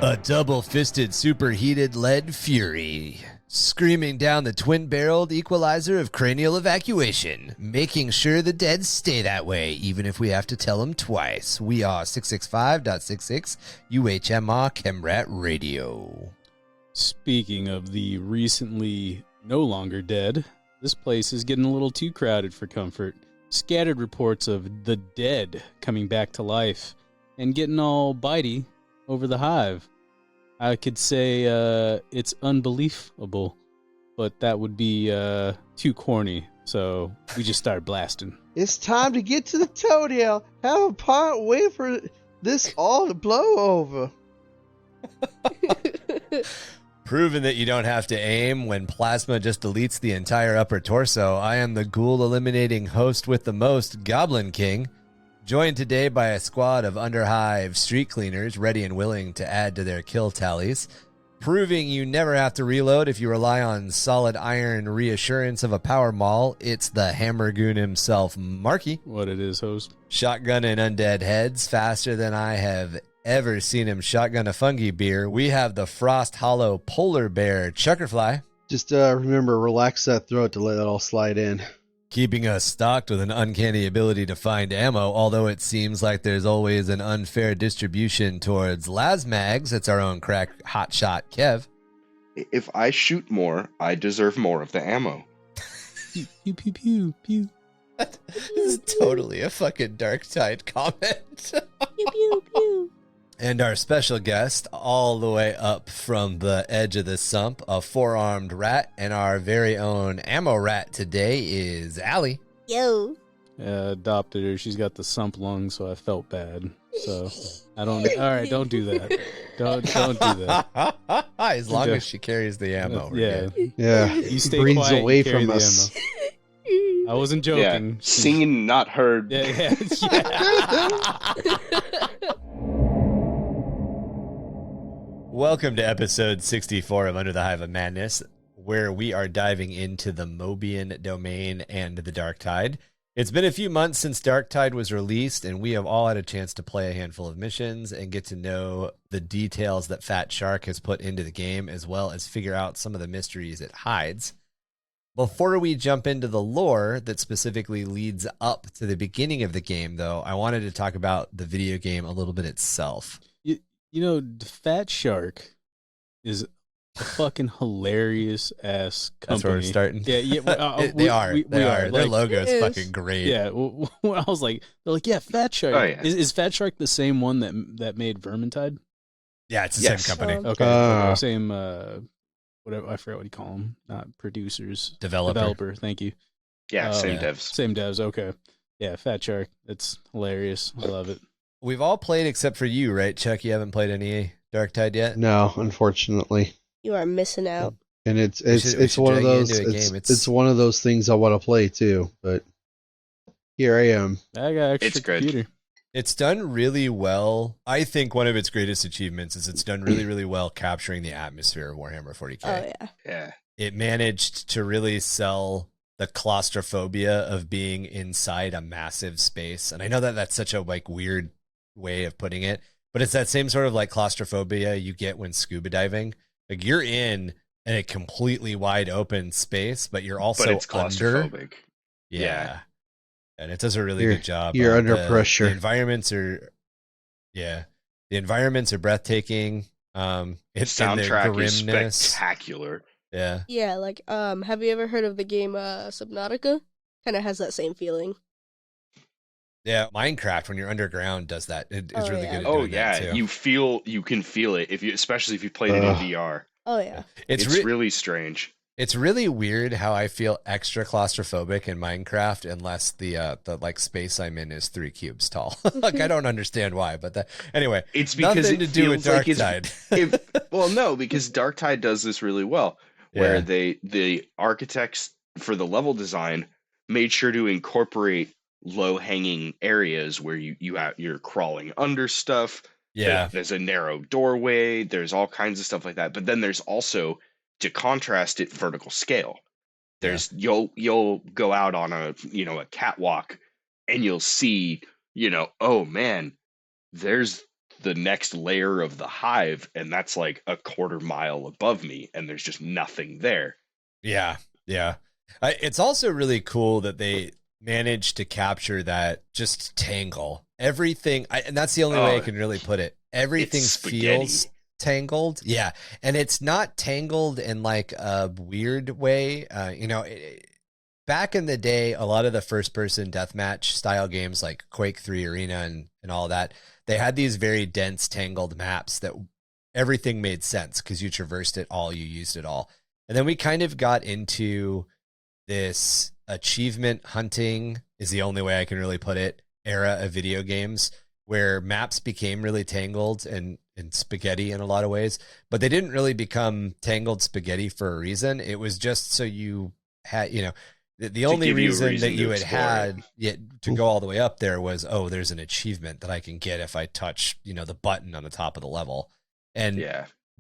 A double-fisted superheated lead fury, screaming down the twin-barreled equalizer of cranial evacuation, making sure the dead stay that way, even if we have to tell them twice. We are 665.66 UHMR Chemrat Radio. Speaking of the recently no longer dead, this place is getting a little too crowded for comfort. Scattered reports of the dead coming back to life and getting all bitey over the Hive. I could say it's unbelievable, but that would be too corny, so we just started blasting. It's time to get to the toenail. Have a pot, wait for this all to blow over. Proving that you don't have to aim when plasma just deletes the entire upper torso, I am the ghoul-eliminating host with the most, Goblin King, joined today by a squad of Underhive street cleaners ready and willing to add to their kill tallies, proving you never have to reload if you rely on solid iron reassurance of a power maul. It's the Hammer Goon himself, Marky. What it is, host. Shotgunning undead heads faster than I have ever seen him shotgun a fungi beer. We have the Frost Hollow Polar Bear, ChuckerFly. Just remember, relax that throat to let it all slide in. Keeping us stocked with an uncanny ability to find ammo, although it seems like there's always an unfair distribution towards Lasmags. It's our own crack hotshot Kev. If I shoot more, I deserve more of the ammo. Pew, pew, pew, pew, pew. This is totally a fucking Darktide comment. Pew, pew, pew. And our special guest, all the way up from the edge of the sump, a four-armed rat, and our very own ammo rat today is Ally. Yo. Adopted her. She's got the sump lung, so I felt bad. So I don't. All right, don't do that. Don't do that. As long as she carries the ammo. Yeah. Yeah, You stay breathes quiet. away And carry from the us. ammo. I wasn't joking. Yeah, seen, not heard. Yeah. Welcome to episode 64 of Under the Hive of Madness, where we are diving into the Moebian domain and the Darktide. It's been a few months since Darktide was released, and we have all had a chance to play a handful of missions and get to know the details that Fatshark has put into the game, as well as figure out some of the mysteries it hides. Before we jump into the lore that specifically leads up to the beginning of the game, though, I wanted to talk about the video game a little bit itself. You know, Fatshark is a fucking hilarious ass company. That's where we're starting. Yeah. They are. Their Like, logo is It is. fucking great. Yeah. When I was like, they're like, yeah, Fatshark. Oh, yeah. Is Fatshark the same one that made Vermintide? Yeah, it's the Yes. same company. Okay. Same. Whatever. I forgot what you call them. Not producers. Developer. Thank you. Yeah, same yeah. devs. Same devs. Okay. Yeah, Fatshark. It's hilarious. I love it. We've all played except for you, right, Chuck? You haven't played any Darktide yet? No, unfortunately. You are missing out. And We it's should one of drag you those into a game. it's one of those things I want to play too, but here I am. I got extra It's good. computer. It's done really well. I think one of its greatest achievements is it's done really, really well capturing the atmosphere of Warhammer 40k. Oh, yeah. Yeah. It managed to really sell the claustrophobia of being inside a massive space. And I know that that's such a weird way of putting it, but it's that same sort of claustrophobia you get when scuba diving. Like you're in a completely wide open space, but you're also But it's under. claustrophobic. Yeah. Yeah. And it does a really good job. You're under The pressure. environments are breathtaking. The It's soundtrack is grimness. spectacular. Yeah. Yeah, like, have you ever heard of the game Subnautica? Kind of has that same feeling. Yeah, Minecraft when you're underground does that. It is Oh, really yeah. good at Oh doing that yeah, too. you can feel it especially if you played it in VR. Oh, yeah. It's Really strange. It's really weird how I feel extra claustrophobic in Minecraft unless the space I'm in is 3 cubes tall. I don't understand why, but anyway, It's because nothing it to do with feels like Darktide. well, no, because Darktide does this really well, where Yeah. the architects for the level design made sure to incorporate low-hanging areas where you're crawling under stuff. Yeah. There's a narrow doorway. There's all kinds of stuff like that. But then there's also, to contrast it, vertical scale. There's you'll go out on a catwalk and you'll see, oh man, there's the next layer of the hive, and that's like a quarter mile above me, and there's just nothing there. Yeah, yeah. It's also really cool that they managed to capture that just tangle. Everything, and that's the only way I can really put it. Everything feels tangled. Yeah, and it's not tangled in like a weird way. Back in the day, a lot of the first-person deathmatch style games like Quake 3 Arena and all that, they had these very dense, tangled maps that everything made sense because you traversed it all, you used it all. And then we kind of got into this achievement hunting, is the only way I can really put it, era of video games where maps became really tangled and spaghetti in a lot of ways, but they didn't really become tangled spaghetti for a reason. It was just so you had, the only reason that you had to go all the way up there was, there's an achievement that I can get if I touch, the button on the top of the level. And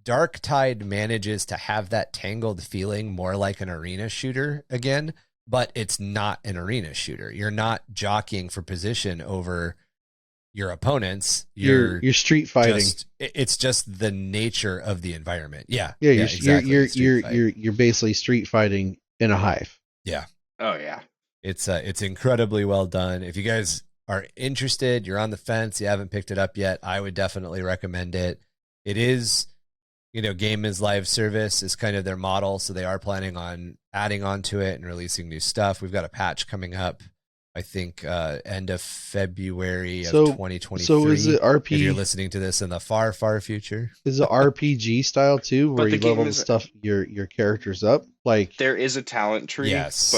Darktide manages to have that tangled feeling more like an arena shooter again, but it's not an arena shooter. You're not jockeying for position over your opponents. You're street fighting. It's just the nature of the environment. Yeah. You're basically street fighting in a hive. Yeah. Oh yeah. It's incredibly well done. If you guys are interested, you're on the fence, you haven't picked it up yet, I would definitely recommend it. It is, Game is Live service is kind of their model, so they are planning on adding on to it and releasing new stuff. We've got a patch coming up, I think, end of February of 2023. So is it RP? If you're listening to this in the far, far future. Is it RPG style too, where you level the stuff your characters up? Like there is a talent tree, yes,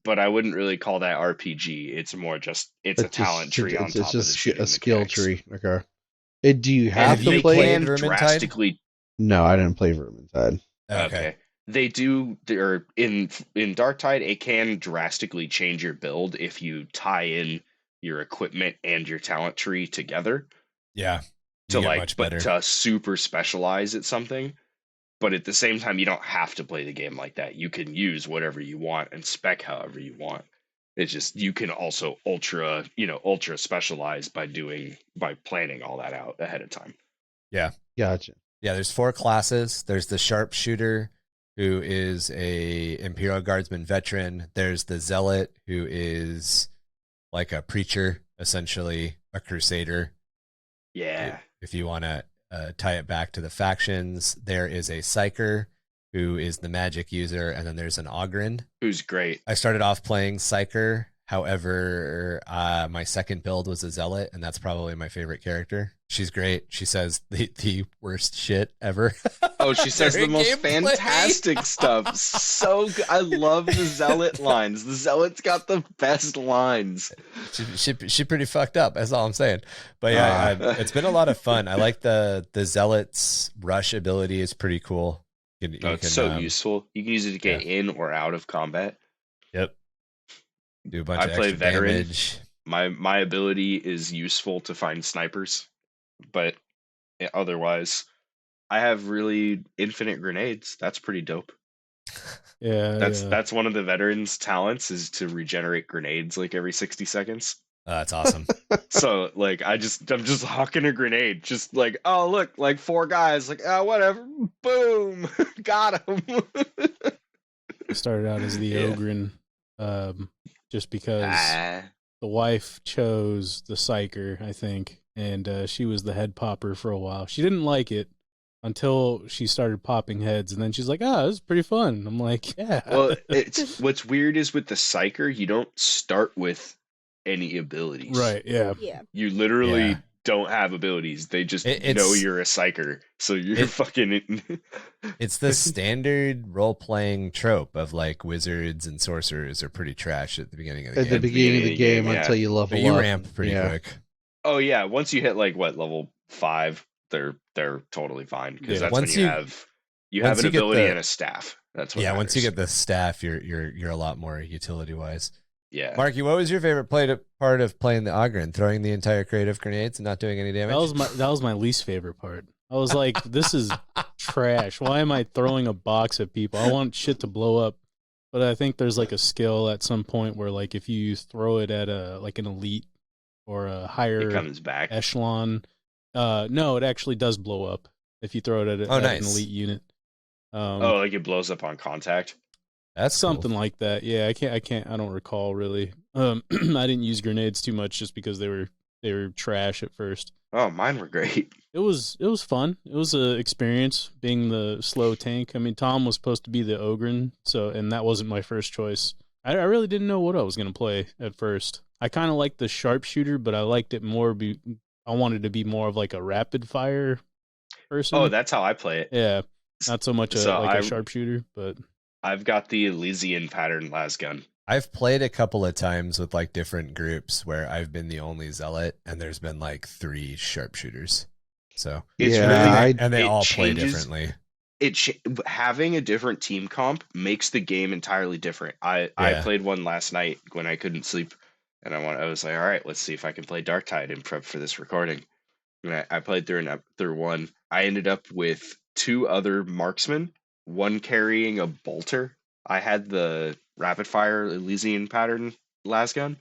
but I wouldn't really call that RPG. It's more just a talent tree on top of the shooting a skill tree. Okay. Do you have to play drastically? No, I didn't play Vermintide. Okay. They do. They're in Darktide. It can drastically change your build if you tie in your equipment and your talent tree together. Yeah. To super specialize at something. But at the same time, you don't have to play the game like that. You can use whatever you want and spec however you want. It's just you can also ultra specialize by planning all that out ahead of time. Yeah. Gotcha. Yeah, there's 4 classes. There's the sharpshooter, who is a Imperial Guardsman veteran. There's the zealot, who is like a preacher, essentially a crusader. Yeah. If you want to tie it back to the factions, there is a psyker, who is the magic user, and then there's an Ogren, who's great. I started off playing psyker. However, my second build was a zealot, and that's probably my favorite character. She's great. She says the worst shit ever. Oh, she says the most fantastic stuff. So good. I love the zealot lines. The zealot's got the best lines. She pretty fucked up. That's all I'm saying. But yeah, it's been a lot of fun. I like the zealot's rush ability is pretty cool. It's so useful. You can use it to get in or out of combat. Yep. Do a bunch of extra veteran. Damage. My ability is useful to find snipers, but otherwise, I have really infinite grenades. That's pretty dope. Yeah, that's one of the veterans' talents is to regenerate grenades like every 60 seconds. That's awesome. So like I'm just hawking a grenade, just like, oh look, like 4 guys, like, oh whatever, boom, got him. I started out as the Ogren. Just because the wife chose the psyker, I think, and she was the head popper for a while. She didn't like it until she started popping heads, and then she's like, this is pretty fun. I'm like, yeah. Well, it's what's weird is with the psyker, you don't start with any abilities. Right, yeah. You literally don't have abilities. They just know you're a psyker, so you're fucking... It's the standard role-playing trope of like wizards and sorcerers are pretty trash at the beginning of the game. At the beginning of the game until you level up. You ramp pretty quick. Oh yeah, once you hit like level 5, they're totally fine because that's when you have an ability and a staff. That's what matters. Once you get the staff, you're a lot more utility-wise. Yeah. Marky, what was your favorite part of playing the Ogren? Throwing the entire crate of grenades and not doing any damage? That was my least favorite part. I was like, this is trash. Why am I throwing a box at people? I want shit to blow up. But I think there's like a skill at some point where like if you throw it at an elite or a higher it comes back. echelon, No, it actually does blow up if you throw it at, an Nice. elite unit. Like it blows up on contact. That's something cool. like that. Yeah, I don't recall really. I didn't use grenades too much just because they were trash at first. Oh, mine were great. It was fun. It was a experience being the slow tank. I mean, Tom was supposed to be the Ogren, and that wasn't my first choice. I really didn't know what I was going to play at first. I kind of liked the sharpshooter, but I liked it more. I wanted to be more of like a rapid fire person. Oh, that's how I play it. Yeah, not so much a sharpshooter, but I've got the Elysian pattern lasgun. I've played a couple of times with like different groups where I've been the only zealot, and there's been like 3 sharpshooters. So It's and they all play differently. Having a different team comp makes the game entirely different. I played one last night when I couldn't sleep, and I was like, all right, let's see if I can play Darktide and prep for this recording. And I played through one. I ended up with 2 other marksmen, one carrying a bolter. I had the rapid fire Elysian pattern lasgun,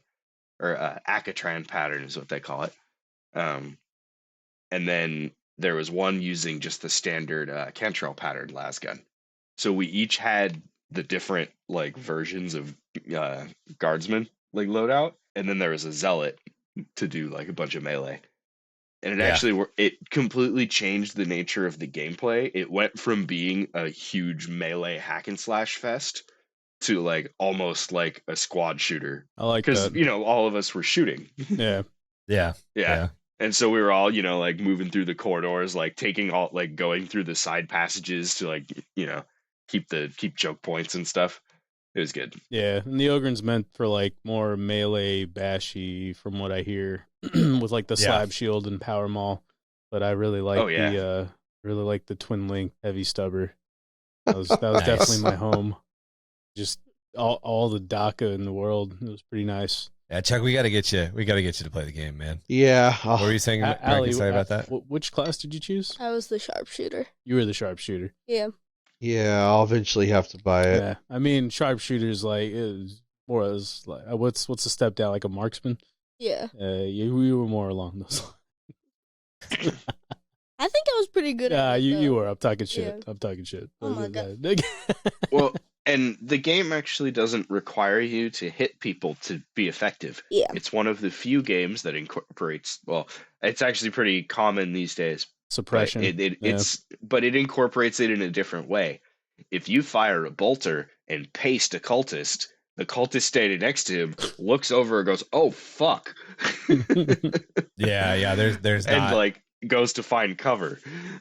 or Akatran pattern is what they call it. And then there was one using just the standard Cantrell pattern lasgun. So we each had the different like versions of guardsmen like loadout, and then there was a zealot to do like a bunch of melee. And it completely changed the nature of the gameplay. It went from being a huge melee hack and slash fest to like almost like a squad shooter. I like that. Because all of us were shooting. Yeah. Yeah. And so we were all, like moving through the corridors, like going through the side passages to like, keep choke points and stuff. It was good. Yeah, and the Ogren's meant for like more melee bashy, from what I hear, with like the slab shield and power maul. But I really like the twin link heavy stubber. That was Nice. definitely my home. Just all the DACA in the world. It was pretty nice. Yeah, Chuck, we got to get you to play the game, man. Yeah. What were you saying? Ally, sorry about that. Which class did you choose? I was the sharpshooter. You were the sharpshooter. Yeah. Yeah, I'll eventually have to buy it. Yeah, I mean, sharpshooter's like is more as like what's the step down, like a marksman? Yeah. You were more along those lines. I think I was pretty good at it. You were. I'm talking shit. Yeah. I'm talking shit. Oh my God. Well, and the game actually doesn't require you to hit people to be effective. Yeah. It's one of the few games that incorporates, well, it's actually pretty common these days. Suppression. But it incorporates it in a different way. If you fire a bolter and paste a cultist, the cultist standing next to him looks over and goes, "Oh fuck!" Yeah. There's and not... like goes to find cover.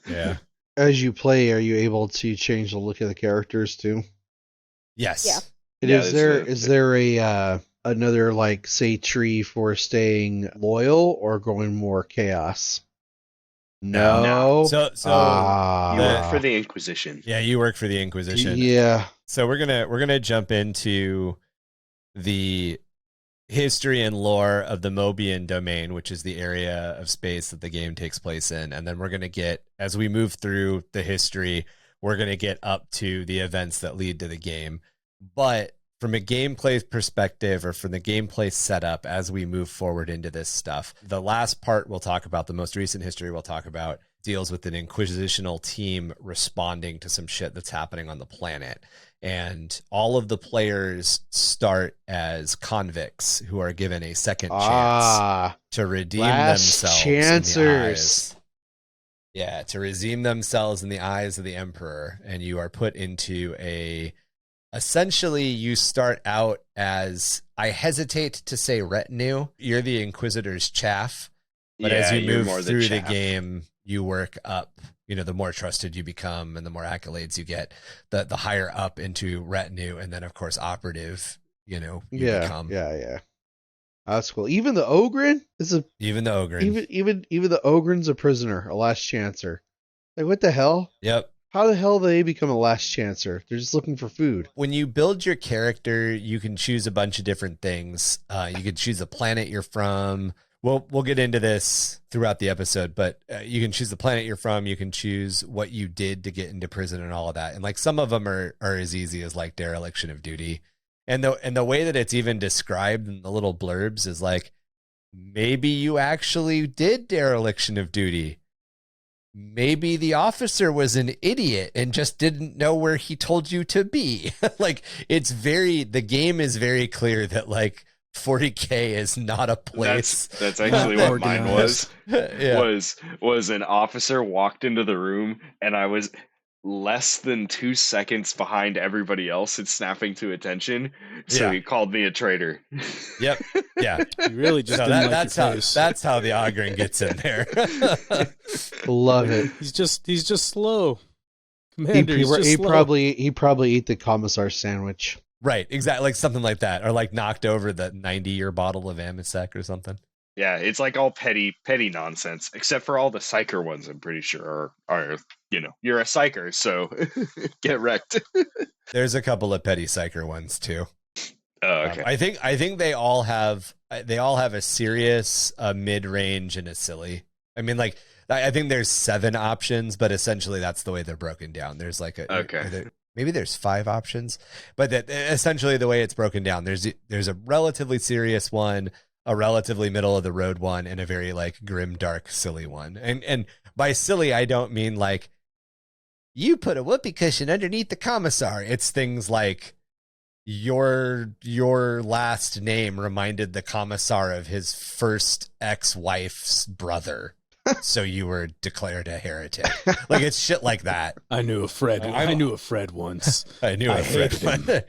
Yeah. As you play, are you able to change the look of the characters too? Yes. Yeah. And is there a another like say tree for staying loyal or going more chaos? No. So You work for the Inquisition. Yeah, you work for the Inquisition. Yeah. So we're gonna jump into the history and lore of the Moebian domain, which is the area of space that the game takes place in, and then we're gonna get, as we move through the history, we're gonna get up to the events that lead to the game. But from a gameplay perspective, or from the gameplay setup, as we move forward into this stuff, the last part we'll talk about, the most recent history we'll talk about, deals with an inquisitional team responding to some shit that's happening on the planet. And all of the players start as convicts who are given a second chance to redeem themselves in the eyes. Yeah, to redeem themselves in the eyes of the Emperor. And you are put into essentially, you start out as, I hesitate to say retinue. You're the Inquisitor's chaff, but as you move through the game, you work up. The more trusted you become and the more accolades you get, the higher up into retinue, and then of course operative. You become. Yeah. That's cool. Even the Ogren even the Ogren. Even the Ogren's a prisoner, a last chancer. Like what the hell? Yep. How the hell do they become a last chancer? They're just looking for food. When you build your character, you can choose a bunch of different things. You can choose the planet you're from. We'll get into this throughout the episode, but you can choose the planet you're from. You can choose what you did to get into prison and all of that. And like some of them are as easy as like dereliction of duty. And the way that it's even described in the little blurbs is like, Maybe you actually did dereliction of duty. Maybe the officer was an idiot and just didn't know where he told you to be. Like, the game is very clear that, like, 40k is not a place. That's actually what mine was. Yeah. Was an officer walked into the room and I was less than 2 seconds behind everybody else in snapping to attention, so he called me a traitor. Yep. Yeah. You really just that's how the Ogren gets in there. Love it. He's just slow. Commander, he probably ate the commissar sandwich. Right, exactly, like something like that, or like knocked over the 90-year bottle of Amisec or something. Yeah, it's like all petty nonsense, except for all the psyker ones. I'm pretty sure are you're a psyker, so get wrecked. There's a couple of petty psyker ones too. Oh, okay. I think they all have a serious, a mid-range, and a silly. I mean, like, I think there's 7 options, but essentially that's the way they're broken down. There's like maybe there's 5 options, but essentially the way it's broken down, there's a relatively serious one, a relatively middle of the road one, and a very like grim, dark, silly one. And by silly, I don't mean like you put a whoopee cushion underneath the commissar. It's things like your last name reminded the commissar of his first ex-wife's brother. So you were declared a heretic. Like, it's shit like that. I knew a Fred. I knew a Fred once. I knew a Fred.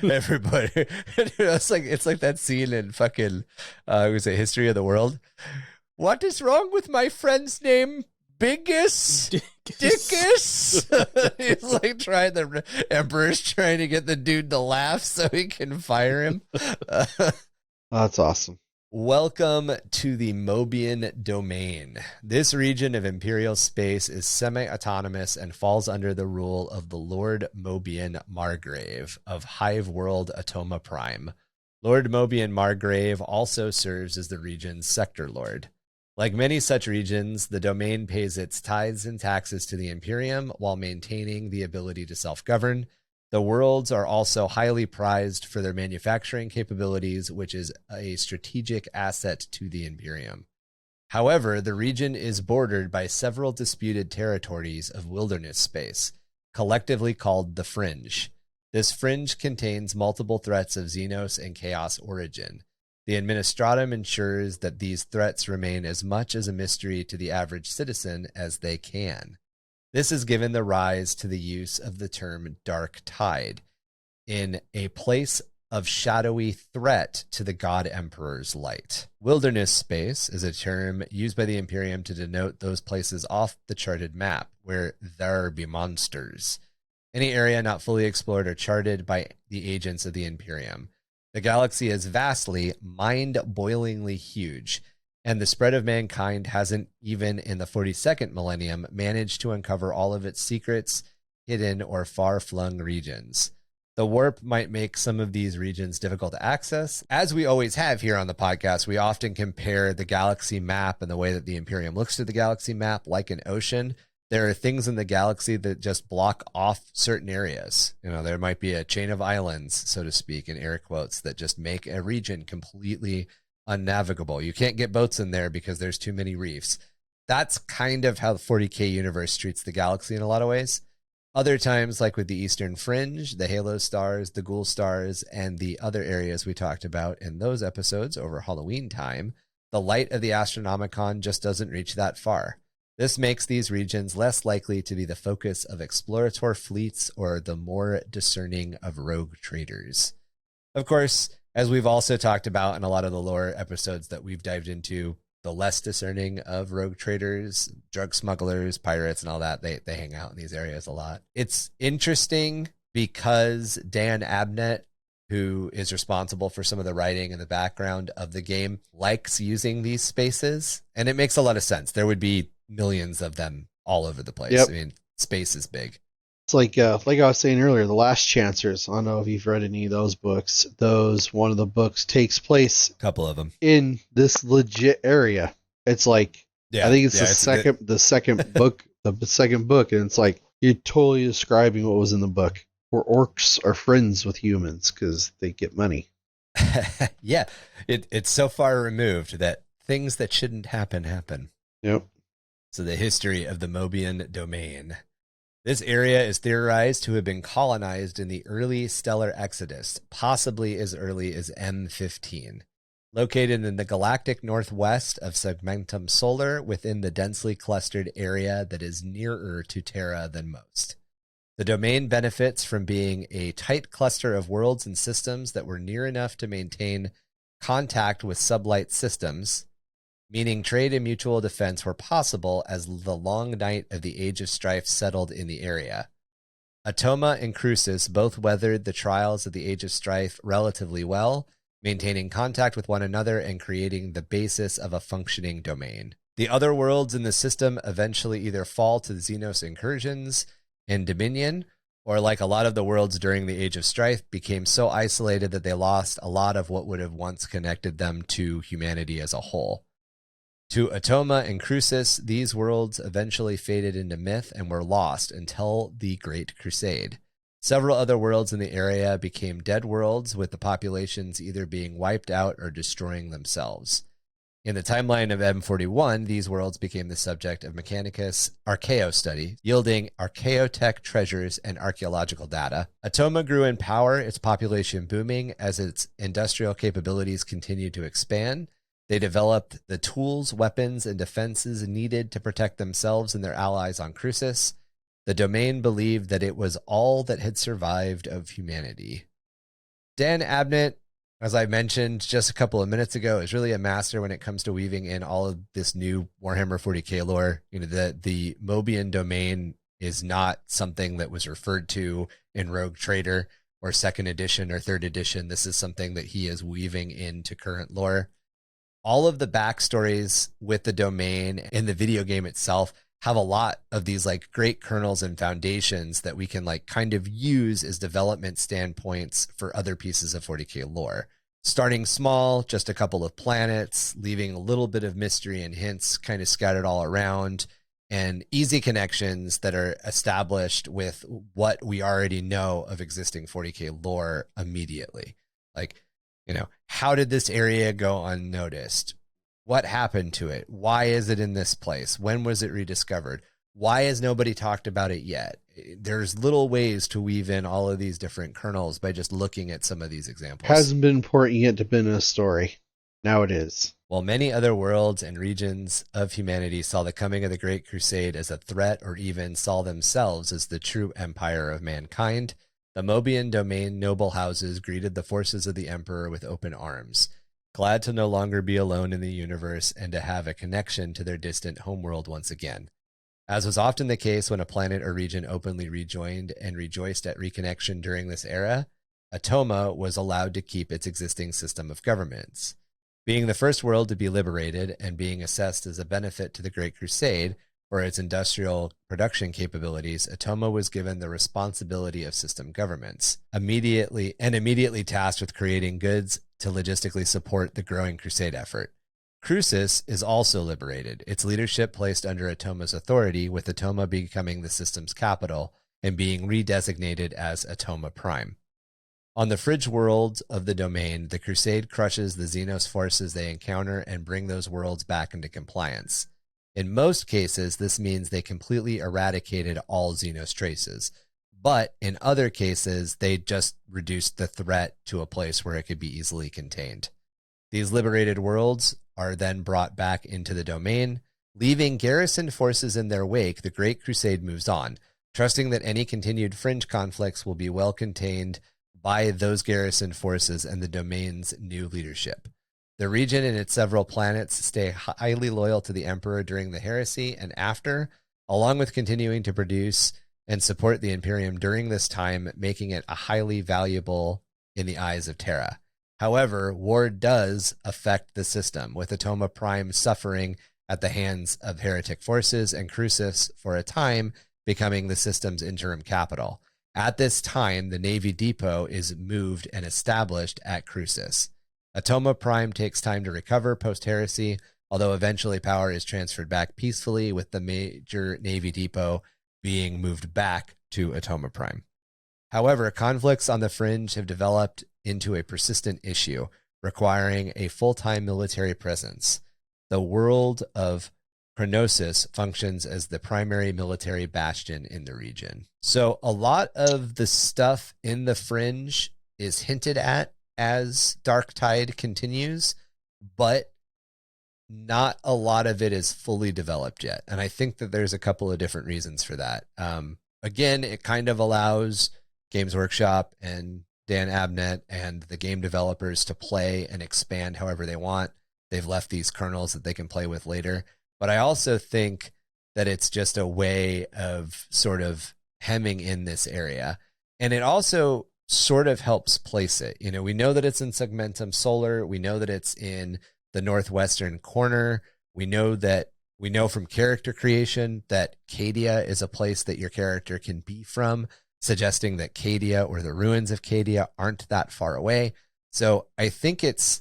Everybody. It's like that scene in fucking was it History of the World? What is wrong with my friend's name? Dickus. He's like the Emperor's trying to get the dude to laugh so he can fire him. That's awesome. Welcome to the Moebian domain. This region of Imperial space is semi-autonomous and falls under the rule of the Lord Moebian Margrave of Hive World Atoma Prime. Lord Moebian Margrave also serves as the region's sector lord. Like many such regions, the domain pays its tithes and taxes to the Imperium while maintaining the ability to self-govern. The worlds are also highly prized for their manufacturing capabilities, which is a strategic asset to the Imperium. However, the region is bordered by several disputed territories of wilderness space, collectively called the Fringe. This Fringe contains multiple threats of Xenos and Chaos origin. The Administratum ensures that these threats remain as much as a mystery to the average citizen as they can. This has given the rise to the use of the term Darktide, in a place of shadowy threat to the God Emperor's light. Wilderness space is a term used by the Imperium to denote those places off the charted map where there be monsters. Any area not fully explored or charted by the agents of the Imperium. The galaxy is vastly, mind-boilingly huge, and the spread of mankind hasn't, even in the 42nd millennium, managed to uncover all of its secrets, hidden or far-flung regions. The warp might make some of these regions difficult to access. As we always have here on the podcast, we often compare the galaxy map and the way that the Imperium looks to the galaxy map like an ocean. There are things in the galaxy that just block off certain areas. You know, there might be a chain of islands, so to speak, in air quotes, that just make a region completely unnavigable. You can't get boats in there because there's too many reefs. That's kind of how the 40k universe treats the galaxy in a lot of ways. Other times, like with the Eastern Fringe, the Halo Stars, the Ghoul Stars, and the other areas we talked about in those episodes over Halloween time, the light of the Astronomicon just doesn't reach that far. This makes these regions less likely to be the focus of explorator fleets or the more discerning of rogue traders. Of course, as we've also talked about in a lot of the lore episodes that we've dived into, the less discerning of rogue traders, drug smugglers, pirates, and all that, they hang out in these areas a lot. It's interesting because Dan Abnett, who is responsible for some of the writing and the background of the game, likes using these spaces, and it makes a lot of sense. There would be millions of them all over the place. Yep. I mean, space is big. It's like I was saying earlier, the Last Chancers. I don't know if you've read any of those books. One of the books takes place, a couple of them, in this legit area. It's like, I think it's the second book, the second book, and it's like you're totally describing what was in the book. Where orcs are friends with humans because they get money. Yeah, it's so far removed that things that shouldn't happen. Yep. So the history of the Moebian domain. This area is theorized to have been colonized in the early stellar exodus, possibly as early as M15. Located in the galactic northwest of Segmentum Solar within the densely clustered area that is nearer to Terra than most. The domain benefits from being a tight cluster of worlds and systems that were near enough to maintain contact with sublight systems, meaning trade and mutual defense were possible as the long night of the Age of Strife settled in the area. Atoma and Crucis both weathered the trials of the Age of Strife relatively well, maintaining contact with one another and creating the basis of a functioning domain. The other worlds in the system eventually either fall to the Xenos incursions and Dominion, or like a lot of the worlds during the Age of Strife, became so isolated that they lost a lot of what would have once connected them to humanity as a whole. To Atoma and Crucis, these worlds eventually faded into myth and were lost until the Great Crusade. Several other worlds in the area became dead worlds, with the populations either being wiped out or destroying themselves. In the timeline of M41, these worlds became the subject of Mechanicus' Archaeo study, yielding archaeotech treasures and archaeological data. Atoma grew in power, its population booming as its industrial capabilities continued to expand. They developed the tools, weapons, and defenses needed to protect themselves and their allies on Crucis. The domain believed that it was all that had survived of humanity. Dan Abnett, as I mentioned just a couple of minutes ago, is really a master when it comes to weaving in all of this new Warhammer 40k lore. You know, the Moebian domain is not something that was referred to in Rogue Trader or 2nd edition or 3rd edition. This is something that he is weaving into current lore. All of the backstories with the domain and the video game itself have a lot of these like great kernels and foundations that we can like kind of use as development standpoints for other pieces of 40k lore. Starting small, just a couple of planets, leaving a little bit of mystery and hints kind of scattered all around, and easy connections that are established with what we already know of existing 40k lore immediately. Like, you know, how did this area go unnoticed? What happened to it? Why is it in this place? When was it rediscovered? Why has nobody talked about it yet? There's little ways to weave in all of these different kernels by just looking at some of these examples. Hasn't been important yet to been a story. Now it is. While many other worlds and regions of humanity saw the coming of the Great Crusade as a threat or even saw themselves as the true empire of mankind, the Moebian domain noble houses greeted the forces of the Emperor with open arms, glad to no longer be alone in the universe and to have a connection to their distant homeworld once again. As was often the case when a planet or region openly rejoined and rejoiced at reconnection during this era, Atoma was allowed to keep its existing system of governments. Being the first world to be liberated and being assessed as a benefit to the Great Crusade for its industrial production capabilities, Atoma was given the responsibility of system governments, immediately tasked with creating goods to logistically support the growing Crusade effort. Crucis is also liberated, its leadership placed under Atoma's authority, with Atoma becoming the system's capital and being redesignated as Atoma Prime. On the fridge world of the domain, the Crusade crushes the Xenos forces they encounter and bring those worlds back into compliance. In most cases, this means they completely eradicated all Xenos traces, but in other cases, they just reduced the threat to a place where it could be easily contained. These liberated worlds are then brought back into the domain. Leaving garrisoned forces in their wake, the Great Crusade moves on, trusting that any continued fringe conflicts will be well contained by those garrisoned forces and the domain's new leadership. The region and its several planets stay highly loyal to the Emperor during the heresy and after, along with continuing to produce and support the Imperium during this time, making it a highly valuable in the eyes of Terra. However, war does affect the system, with Atoma Prime suffering at the hands of heretic forces and Crucis, for a time, becoming the system's interim capital. At this time, the Navy Depot is moved and established at Crucis. Atoma Prime takes time to recover post-heresy, although eventually power is transferred back peacefully, with the major Navy Depot being moved back to Atoma Prime. However, conflicts on the fringe have developed into a persistent issue requiring a full-time military presence. The world of Chronosis functions as the primary military bastion in the region. So a lot of the stuff in the Fringe is hinted at as Darktide continues, but not a lot of it is fully developed yet. And I think that there's a couple of different reasons for that. Again, it kind of allows Games Workshop and Dan Abnett and the game developers to play and expand however they want. They've left these kernels that they can play with later. But I also think that it's just a way of sort of hemming in this area. And it also sort of helps place it. You know, we know that it's in Segmentum Solar. We know that it's in the northwestern corner. We know from character creation that Cadia is a place that your character can be from, suggesting that Cadia or the ruins of Cadia aren't that far away. So I think it's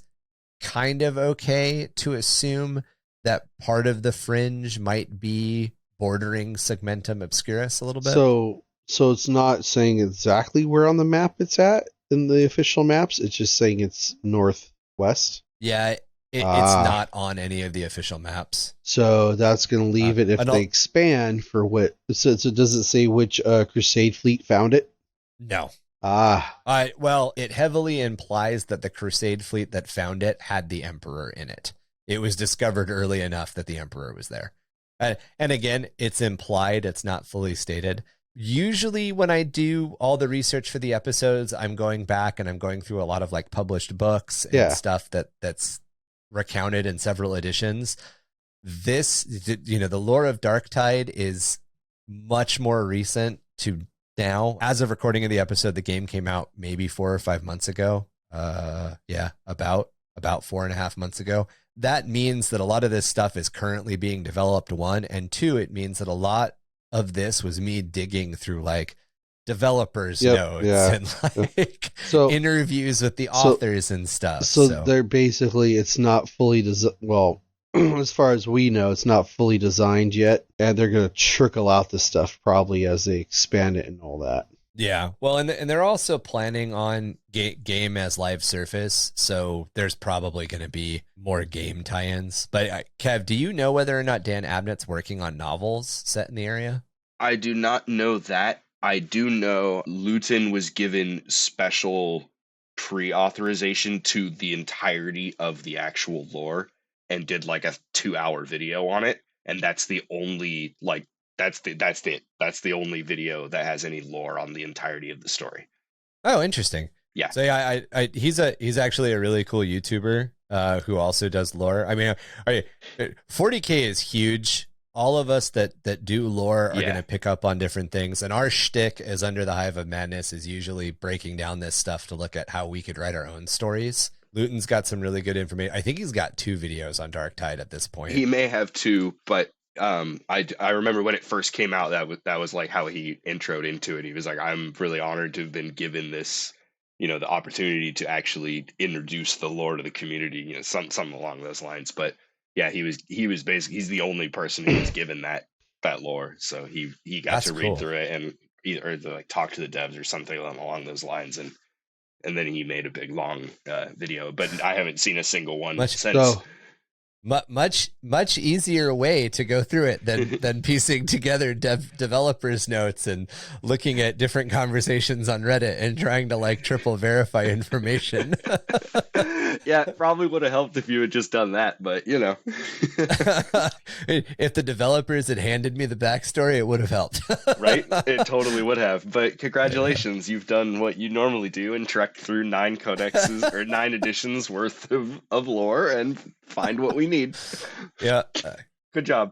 kind of okay to assume that part of the Fringe might be bordering Segmentum Obscurus a little bit. So it's not saying exactly where on the map it's at in the official maps. It's just saying it's northwest. Yeah, it's not on any of the official maps. So that's going to leave it if they expand for what. So does it say which Crusade fleet found it? No. Well, it heavily implies that the Crusade fleet that found it had the Emperor in it. It was discovered early enough that the Emperor was there. And again, it's implied, it's not fully stated. Usually when I do all the research for the episodes, I'm going back and I'm going through a lot of like published books and stuff that's recounted in several editions. This, you know, the lore of Darktide is much more recent to now. As of recording of the episode, the game came out maybe 4 or 5 months ago. About 4.5 months ago. That means that a lot of this stuff is currently being developed, one, and two, it means that a lot of this was me digging through like developers notes and like interviews with the authors and stuff. So they're basically, it's not fully as far as we know, it's not fully designed yet, and they're going to trickle out the stuff probably as they expand it and all that. Yeah, well, and they're also planning on game as live surface, so there's probably going to be more game tie-ins. But Kev, do you know whether or not Dan Abnett's working on novels set in the area? I do not know that. I do know Luton was given special pre-authorization to the entirety of the actual lore and did like a 2-hour video on it, and that's the only That's the only video that has any lore on the entirety of the story. Oh, interesting. Yeah. So yeah, he's actually a really cool YouTuber who also does lore. I mean, 40k is huge. All of us that do lore are going to pick up on different things, and our shtick as Under the Hive of Madness is usually breaking down this stuff to look at how we could write our own stories. Luton's got some really good information. I think he's got 2 videos on Darktide at this point. He may have 2, but I remember when it first came out, that was like how he introed into it. He was like, I'm really honored to have been given this, you know, the opportunity to actually introduce the lore to the community, you know, something along those lines. But yeah, he was basically, he's the only person who was given that lore. So he got That's to cool. read through it and either like talk to the devs or something along those lines. And then he made a big long video, but I haven't seen a single one since. Much easier way to go through it than piecing together developers notes and looking at different conversations on Reddit and trying to like triple verify information. Yeah, it probably would have helped if you had just done that, but you know. If the developers had handed me the backstory, it would have helped. Right? It totally would have. But congratulations, you've done what you normally do and trekked through 9 codexes or 9 editions worth of lore and find what we need. Yeah. Good job.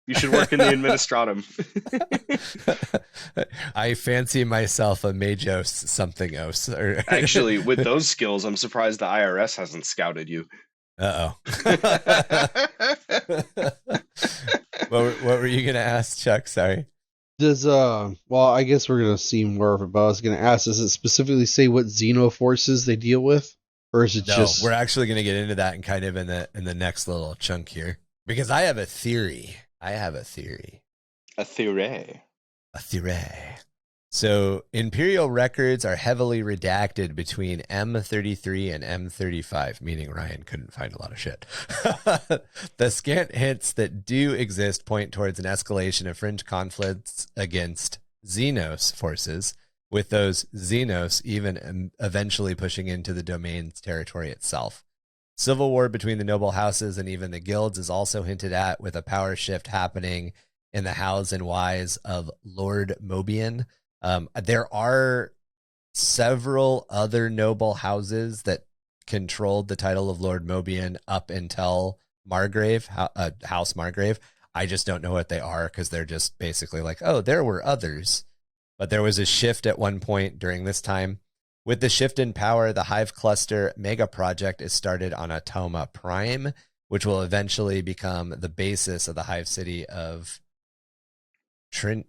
You should work in the administratum. I fancy myself a Majos something else. Actually, with those skills, I'm surprised the IRS hasn't scouted you. Uh-oh. What were you going to ask, Chuck? Sorry. Does, I guess we're going to see more of it, but I was going to ask, does it specifically say what xenoforces they deal with? Or is it just... we're actually going to get into that and kind of in the next little chunk here. Because I have a theory. A theory. So Imperial records are heavily redacted between M33 and M35, meaning Ryan couldn't find a lot of shit. The scant hints that do exist point towards an escalation of fringe conflicts against Xenos forces, with those Xenos even eventually pushing into the domain's territory itself. Civil war between the noble houses and even the guilds is also hinted at, with a power shift happening in the hows and whys of Lord Moebian. There are several other noble houses that controlled the title of Lord Moebian up until Margrave, House Margrave. I just don't know what they are because they're just basically like, oh, there were others. But there was a shift at one point during this time. With the shift in power, the Hive Cluster mega project is started on Atoma Prime, which will eventually become the basis of the Hive city of Tertium.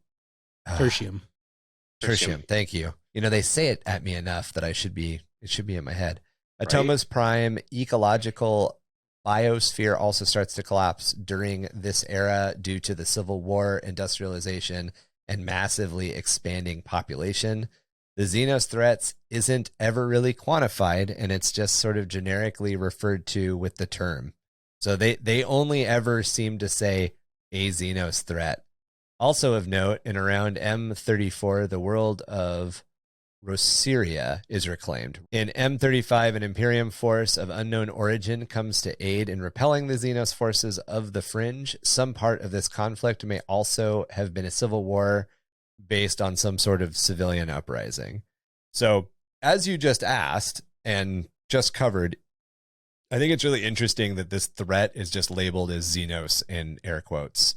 Tertium, thank you. You know, they say it at me enough that it should be in my head. Atoma's Prime ecological biosphere also starts to collapse during this era due to the Civil War, industrialization, and massively expanding population. The Xenos threats isn't ever really quantified, and it's just sort of generically referred to with the term. So they only ever seem to say a Xenos threat. Also of note, in around M34, the world of Roseria is reclaimed. In M35, an Imperium force of unknown origin comes to aid in repelling the Xenos forces of the Fringe. Some part of this conflict may also have been a civil war based on some sort of civilian uprising. So, as you just asked and just covered, I think it's really interesting that this threat is just labeled as Xenos in air quotes.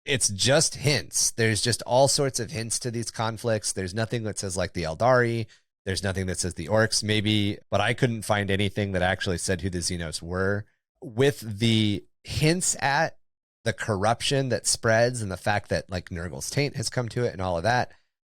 It's just hints. There's just all sorts of hints to these conflicts. There's nothing that says like the Eldari. There's nothing that says the Orcs maybe, but I couldn't find anything that actually said who the Xenos were. With the hints at the corruption that spreads and the fact that like Nurgle's taint has come to it and all of that,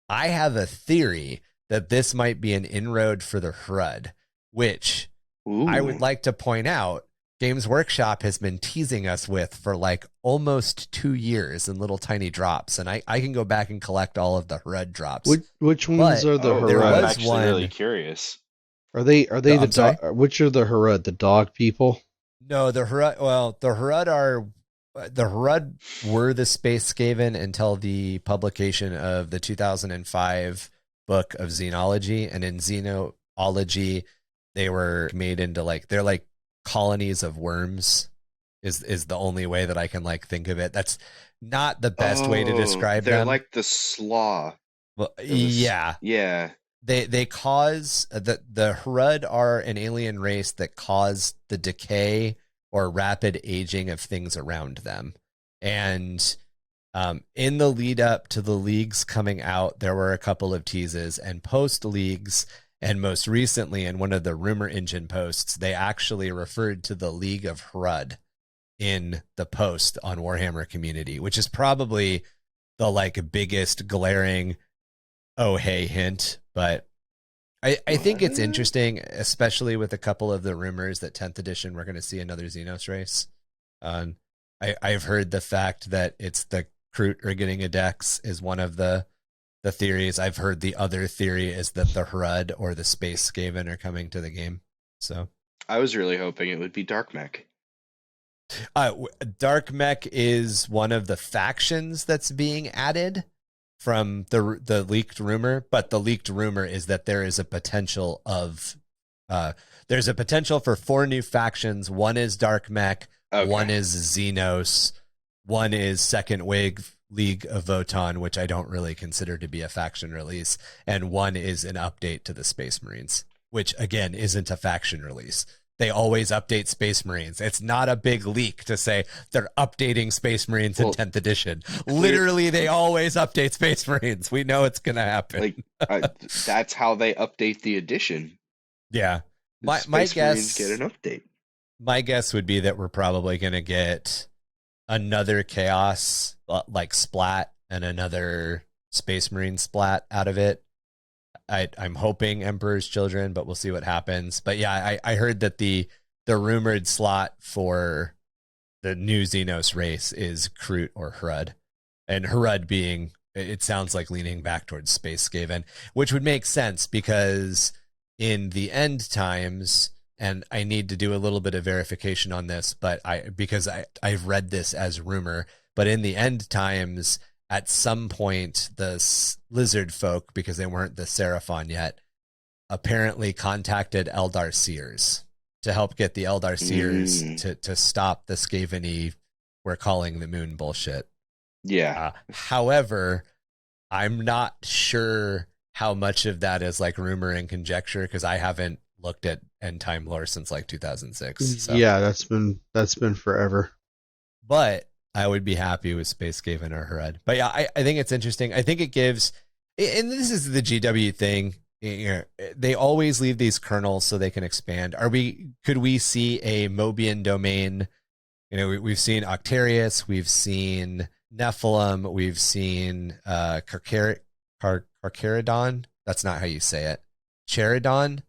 I have a theory that this might be an inroad for the Hrud, which I would like to point out Games Workshop has been teasing us with for like almost 2 years in little tiny drops, and I can go back and collect all of the Hrud drops. Which ones are the Hrud? I'm actually really curious. Are they the dog? Which are the Hrud? The dog people? No, the Hrud. Well, the Hrud were the Space Skaven until the publication of the 2005 book of Xenology, and in Xenology, they were made into like they're like colonies of worms is the only way that I can like think of it. That's not the best way to describe them. They're like the slaw. Well, yeah. They cause the Hrud are an alien race that cause the decay or rapid aging of things around them. And in the lead up to the leagues coming out, there were a couple of teases, and post leagues. And most recently, in one of the rumor engine posts, they actually referred to the League of Hrud in the post on Warhammer Community, which is probably the like biggest glaring oh hey hint. But I think it's interesting, especially with a couple of the rumors that 10th edition we're going to see another Xenos race. I've heard the fact that it's the Kroot or getting a Dex is one of the theories. I've heard the other theory is that the Hrud or the Space Skaven are coming to the game. So I was really hoping it would be Dark Mech. Dark Mech is one of the factions that's being added from the leaked rumor, but the leaked rumor is that there is a potential of there's a potential for 4 new factions. One is Dark Mech, one is Xenos, one is Second Wave League of Votann, which I don't really consider to be a faction release, and one is an update to the Space Marines, which again isn't a faction release. They always update Space Marines. It's not a big leak to say they're updating Space Marines in 10th edition. Literally, they always update Space Marines. We know it's going to happen. That's how they update the edition. Yeah. My guess, Marines get an update. My guess would be that we're probably going to get another Chaos like splat and another Space Marine splat out of it. I'm hoping Emperor's Children, but we'll see what happens. But yeah, I heard that the rumored slot for the new Xenos race is Kroot or Hrud, and Hrud being It sounds like leaning back towards Space Skaven, which would make sense because in the end times, and I need to do a little bit of verification on this, but I've read this as rumor, but in the end times, at some point, the lizard folk, because they weren't the Seraphon yet, apparently contacted Eldar Seers to help get the Eldar Seers to stop the Skaven-y, we're calling the moon bullshit. Yeah. However, I'm not sure how much of that is like rumor and conjecture because I haven't looked at end time lore since like 2006. So. Yeah, that's been forever. But I would be happy with Space Skaven or Herod. But yeah, I think it's interesting. I think it gives, and this is the GW thing. They always leave these kernels so they can expand. Could we see a Moebian domain? We've seen Octarius, we've seen Nephilim, we've seen Carcharodon. That's not how you say it. Charodon.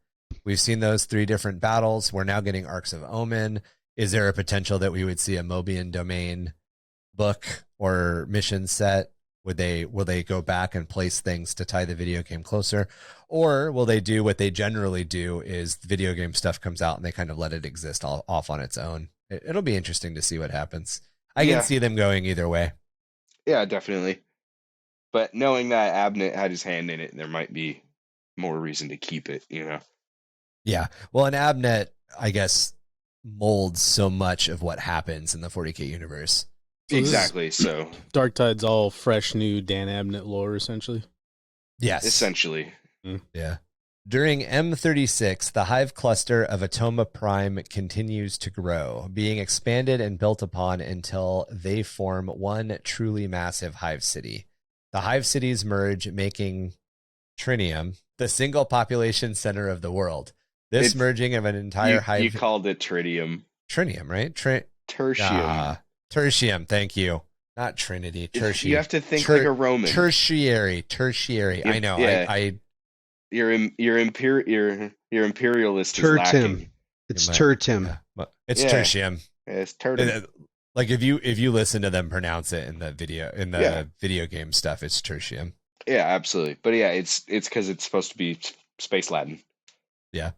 We've seen those 3 different battles. We're now getting Arcs of Omen. Is there a potential that we would see a Moebian domain book or mission set? Will they go back and place things to tie the video game closer? Or will they do what they generally do is the video game stuff comes out and they kind of let it exist off on its own? It'll be interesting to see what happens. I can see them going either way. Yeah, definitely. But knowing that Abnett had his hand in it, there might be more reason to keep it, Yeah. Well, and Abnett, I guess, molds so much of what happens in the 40k universe. Exactly. So Darktide's all fresh, new Dan Abnett lore, essentially. Yes. Essentially. Yeah. During M36, the Hive cluster of Atoma Prime continues to grow, being expanded and built upon until they form one truly massive Hive city. The Hive cities merge, making Trinium the single population center of the world. This merging of an entire Hive... You called it Tritium. Trinium, right? Tertium. Tertium, thank you. Not Trinity, tertium. You have to think like a Roman. Tertiary. I know. Yeah. Your imperialist is lacking. It's tertium. Yeah. It's tertium. Yeah, it's tertium. Like if you listen to them pronounce it in the video game stuff, it's tertium. Yeah, absolutely. But yeah, it's because it's supposed to be space Latin. Yeah.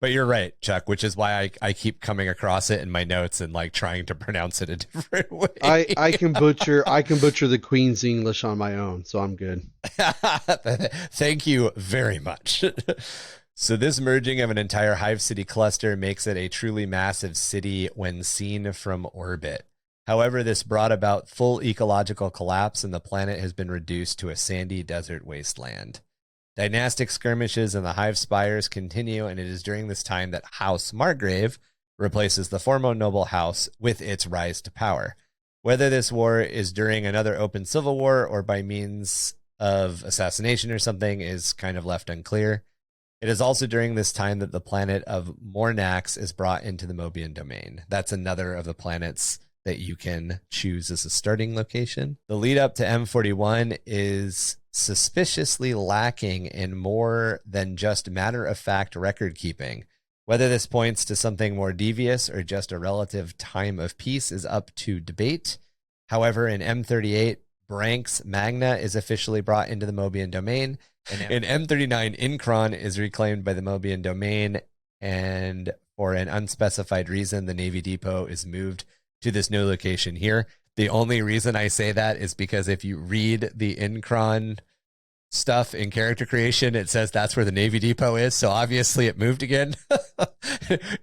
But you're right, Chuck, which is why I keep coming across it in my notes and like trying to pronounce it a different way. I can butcher the Queen's English on my own, so I'm good. Thank you very much. So this merging of an entire Hive city cluster makes it a truly massive city when seen from orbit. However, this brought about full ecological collapse and the planet has been reduced to a sandy desert wasteland. Dynastic skirmishes in the Hive spires continue, and it is during this time that House Margrave replaces the former noble house with its rise to power. Whether this war is during another open civil war or by means of assassination or something is kind of left unclear. It is also during this time that the planet of Mornax is brought into the Moebian domain. That's another of the planets that you can choose as a starting location. The lead up to M41 is suspiciously lacking in more than just matter-of-fact record keeping. Whether this points to something more devious or just a relative time of peace is up to debate. However, in M38, Branks Magna is officially brought into the Moebian domain. In M39, Incron is reclaimed by the Moebian domain, and for an unspecified reason, the Navy Depot is moved to this new location here. The only reason I say that is because if you read the Incron stuff in character creation, it says that's where the Navy Depot is. So obviously it moved again.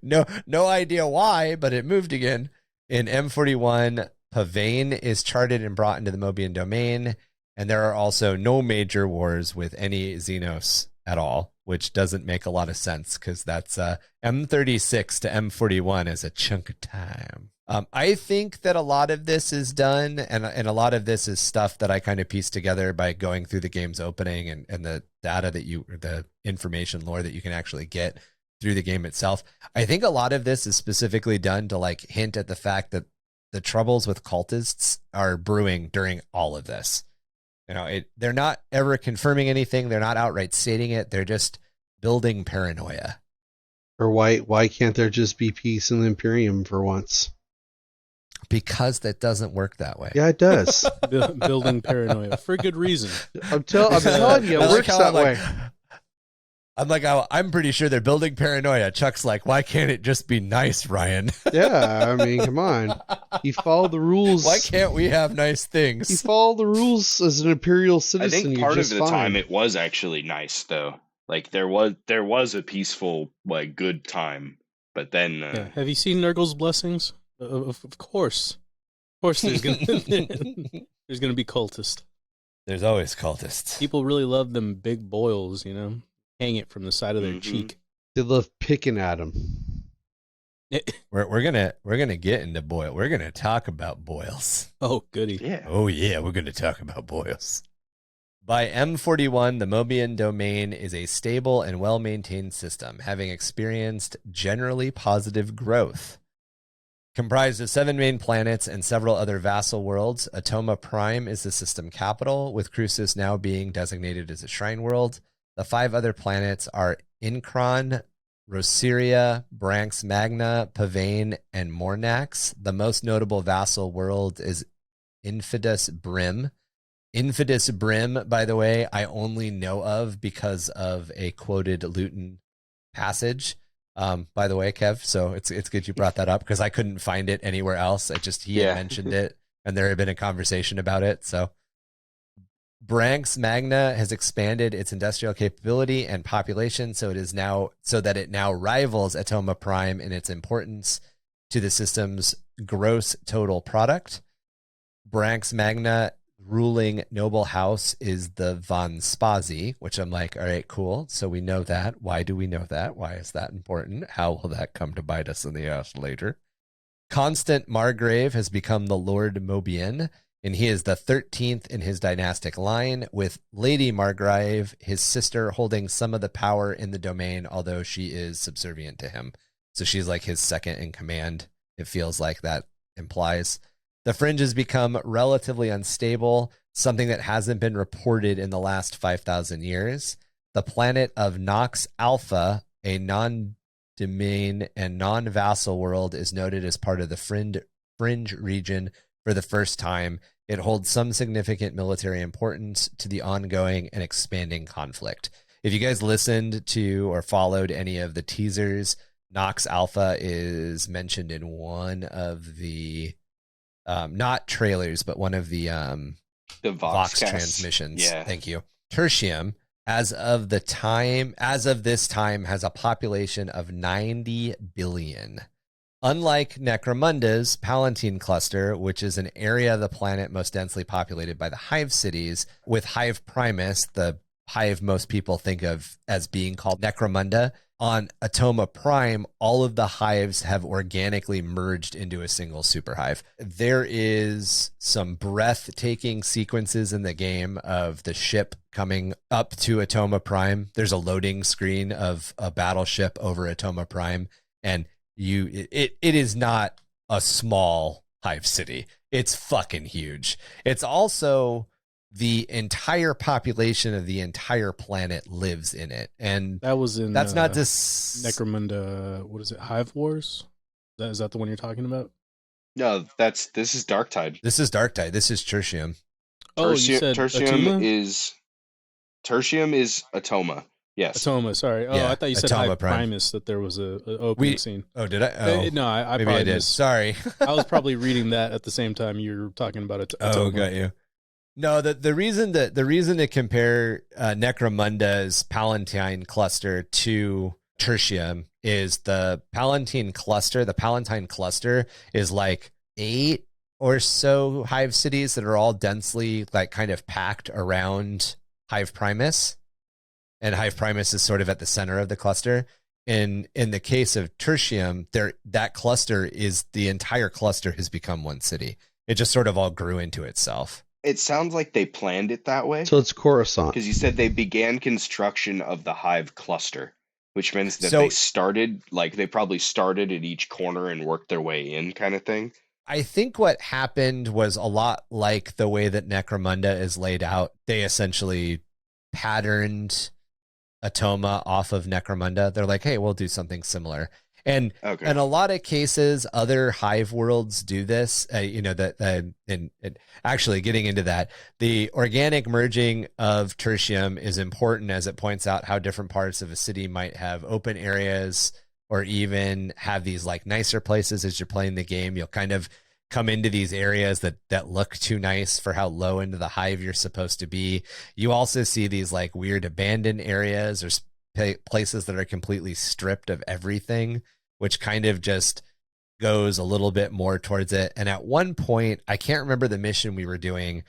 No idea why, but it moved again. In M41, Pavane is charted and brought into the Moebian domain. And there are also no major wars with any Xenos at all, which doesn't make a lot of sense because that's M36 to M41 is a chunk of time. I think that a lot of this is done, and a lot of this is stuff that I kind of pieced together by going through the game's opening and the data the information lore that you can actually get through the game itself. I think a lot of this is specifically done to like hint at the fact that the troubles with cultists are brewing during all of this. They're not ever confirming anything. They're not outright stating it. They're just building paranoia. Or why can't there just be peace in the Imperium for once? Because that doesn't work that way. Yeah, it does. Building paranoia for good reason. I'm telling you, it works that way. I'm pretty sure they're building paranoia. Chuck's like, why can't it just be nice, Ryan? Yeah, I mean, come on. You follow the rules. Why can't we have nice things? You follow the rules as an imperial I citizen. think you're part of just the fine. time it was actually nice though. Like there was a peaceful, like good time. But then Yeah. Have you seen Nurgle's blessings? Of course. Of course there's gonna be cultists. There's always cultists. People really love them big boils, you know? Hang it from the side of their cheek. They love picking at him. We're gonna get into boil. We're gonna talk about boils. Oh, goody. yeah. Oh yeah, we're gonna talk about boils. By M41, the Moebian domain is a stable and well-maintained system, having experienced generally positive growth. Comprised of 7 main planets and several other vassal worlds, Atoma Prime is the system capital, with Crucis now being designated as a shrine world. The 5 other planets are Incron, Roseria, Branx Magna, Pavane, and Mornax. The most notable vassal world is Infidus Brim. Infidus Brim, by the way, I only know of because of a quoted Luton passage. By the way, Kev, so it's good you brought that up because I couldn't find it anywhere else. He had mentioned it, and there had been a conversation about it. So Branx Magna has expanded its industrial capability and population, so that it now rivals Atoma Prime in its importance to the system's gross total product. Branx Magna ruling noble house is the Von Spazi, which I'm like, all right, cool. So we know that. Why do we know that? Why is that important? How will that come to bite us in the ass later? Constant Margrave has become the Lord Moebian, and he is the 13th in his dynastic line, with Lady Margrave, his sister, holding some of the power in the domain, although she is subservient to him. So she's like his second in command. It feels like that implies. The Fringe has become relatively unstable, something that hasn't been reported in the last 5,000 years. The planet of Nox Alpha, a non-domain and non-vassal world, is noted as part of the Fringe region for the first time. It holds some significant military importance to the ongoing and expanding conflict. If you guys listened to or followed any of the teasers, Nox Alpha is mentioned in one of the not trailers, but one of the Vox transmissions. Yeah. Thank you. Tertium, as of this time, has a population of 90 billion. Unlike Necromunda's Palatine cluster, which is an area of the planet most densely populated by the Hive cities, with Hive Primus, the hive most people think of as being called Necromunda, on Atoma Prime, all of the hives have organically merged into a single superhive. There is some breathtaking sequences in the game of the ship coming up to Atoma Prime. There's a loading screen of a battleship over Atoma Prime, and it is not a small hive city. It's fucking huge. It's also the entire population of the entire planet lives in it, and that's not just Necromunda. What is it? Hive Wars? Is that the one you're talking about? No, this is Darktide. This is Darktide. This is Tertium. Oh, you said Atoma? Tertium is Atoma. Yes. Atoma, sorry. Oh, Yeah, I thought you said Atoma Hive Prime. Primus, that there was a opening scene. Oh, did I? Oh, No, I maybe probably I did. Sorry. I was probably reading that at the same time you were talking about it. Oh, got you. No, the reason to compare Necromunda's Palatine cluster to Tertium is the Palatine cluster. The Palatine cluster is like 8 or so hive cities that are all densely like kind of packed around Hive Primus, and Hive Primus is sort of at the center of the cluster. In the case of Tertium, that cluster is the entire cluster has become one city. It just sort of all grew into itself. It sounds like they planned it that way. So it's Coruscant. Because you said they began construction of the hive cluster, which means that they probably started at each corner and worked their way in, kind of thing. I think what happened was a lot like the way that Necromunda is laid out. They essentially patterned Atoma off of Necromunda. They're like, hey, we'll do something similar. And Okay. in a lot of cases, other hive worlds do this. And actually getting into that, the organic merging of tertium is important as it points out how different parts of a city might have open areas or even have these like nicer places. As you're playing the game, you'll kind of come into these areas that look too nice for how low into the hive you're supposed to be. You also see these like weird abandoned areas or places that are completely stripped of everything, which kind of just goes a little bit more towards it. And at one point, I can't remember the mission we were doing,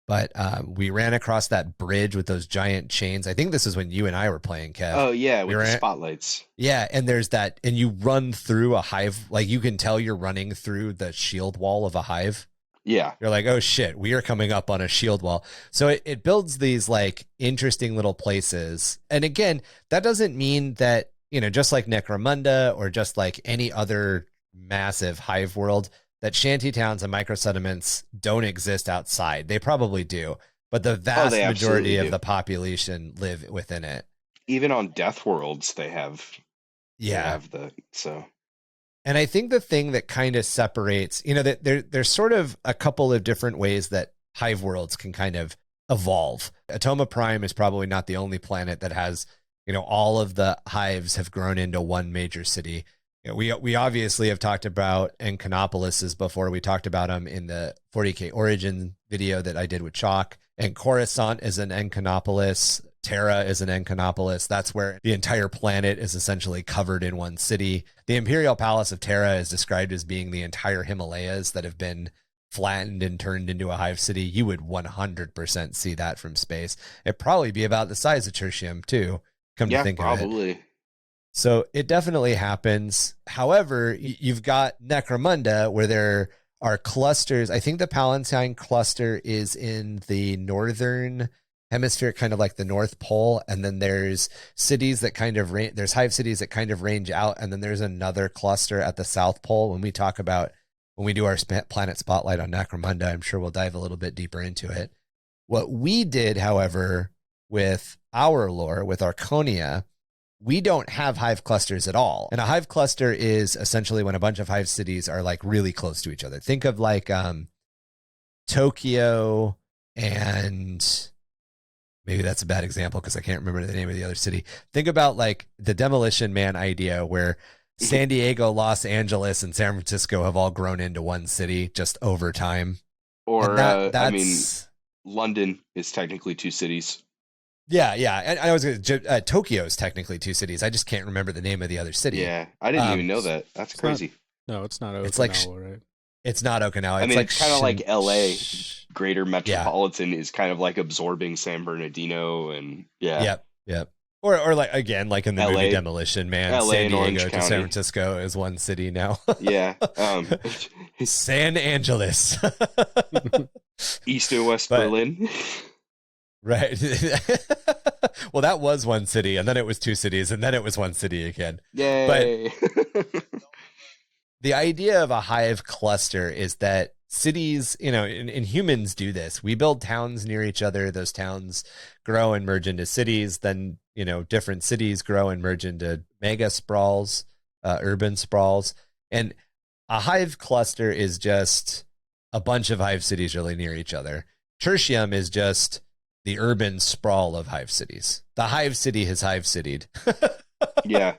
but we ran across that bridge with those giant chains. I think this is when you and I were playing, Kev. Oh yeah, with the spotlights. Yeah, and there's that, and you run through a hive, like you can tell you're running through the shield wall of a hive. Yeah. You're like, oh shit, we are coming up on a shield wall. So it builds these like interesting little places. And again, that doesn't mean that, just like Necromunda or just like any other massive hive world, that shanty towns and micro settlements don't exist outside. They probably do, but the vast majority of the population live within it. Even on death worlds, they have. Yeah. So. And I think the thing that kind of separates, that there's sort of a couple of different ways that hive worlds can kind of evolve. Atoma Prime is probably not the only planet that has, all of the hives have grown into one major city. We obviously have talked about Enconopolises before. We talked about them in the 40k origin video that I did with Chalk. And Coruscant is an Enconopolis. Terra is an Enconopolis. That's where the entire planet is essentially covered in one city. The Imperial Palace of Terra is described as being the entire Himalayas that have been flattened and turned into a hive city. You would 100% see that from space. It'd probably be about the size of Tertium too, come to think of it. Probably. So it definitely happens. However, you've got Necromunda where there are clusters. I think the Palatine cluster is in the northern hemisphere, kind of like the North Pole. And then there's cities that kind of there's hive cities that kind of range out. And then there's another cluster at the South Pole. When we do our planet spotlight on Necromunda, I'm sure we'll dive a little bit deeper into it. What we did, however, with our lore, with Arconia, we don't have hive clusters at all. And a hive cluster is essentially when a bunch of hive cities are like really close to each other. Think of like Tokyo and maybe that's a bad example because I can't remember the name of the other city. Think about like the Demolition Man idea where San Diego, Los Angeles, and San Francisco have all grown into one city just over time. Or, London is technically two cities. Yeah. And I was Tokyo is technically two cities. I just can't remember the name of the other city. Yeah, I didn't even know that. That's crazy. It's not Okinawa, it's like, right? It's not Okinawa. It's like kind of like LA, Greater Metropolitan is kind of like absorbing San Bernardino and Yep. Or like again, like in the movie Demolition Man, LA San Diego to County. San Francisco is one city now. Yeah. San Angeles. East and West Berlin. Right. Well, that was one city, and then it was two cities, and then it was one city again. Yay. But the idea of a hive cluster is that cities, and humans do this. We build towns near each other. Those towns grow and merge into cities. Then, different cities grow and merge into mega sprawls, urban sprawls. And a hive cluster is just a bunch of hive cities really near each other. Tertium is just the urban sprawl of hive cities. The hive city has hive citied. Yeah.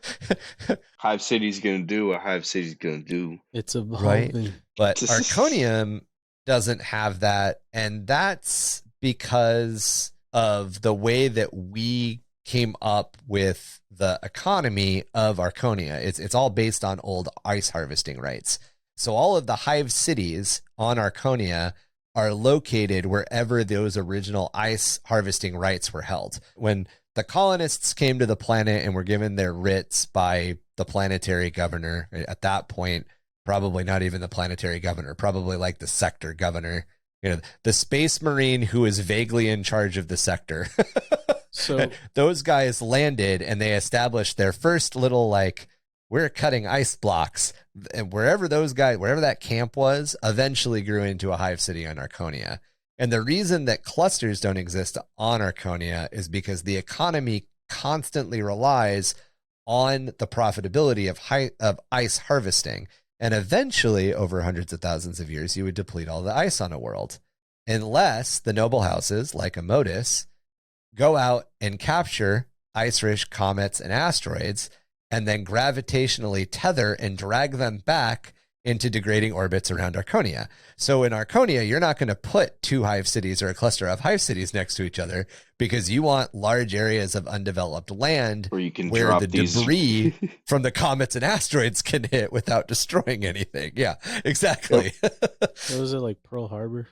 Hive city's gonna do what hive city's gonna do. It's a right. But Arconium doesn't have that, and that's because of the way that we came up with the economy of Arconia. It's all based on old ice harvesting rights. So all of the hive cities on Arconia are located wherever those original ice harvesting rights were held. When the colonists came to the planet and were given their writs by the planetary governor, at that point, probably not even the planetary governor, probably like the sector governor, the space marine who is vaguely in charge of the sector. So those guys landed and they established their first little, like, we're cutting ice blocks. And wherever that camp was, eventually grew into a hive city on Arconia. And the reason that clusters don't exist on Arconia is because the economy constantly relies on the profitability of ice harvesting. And eventually, over hundreds of thousands of years, you would deplete all the ice on a world. Unless the noble houses, like Modus, go out and capture ice-rich comets and asteroids, and then gravitationally tether and drag them back into degrading orbits around Arconia. So in Arconia, you're not going to put 2 hive cities or a cluster of hive cities next to each other because you want large areas of undeveloped land where you can where drop the these debris from the comets and asteroids can hit without destroying anything. Yeah, exactly. Was it like Pearl Harbor?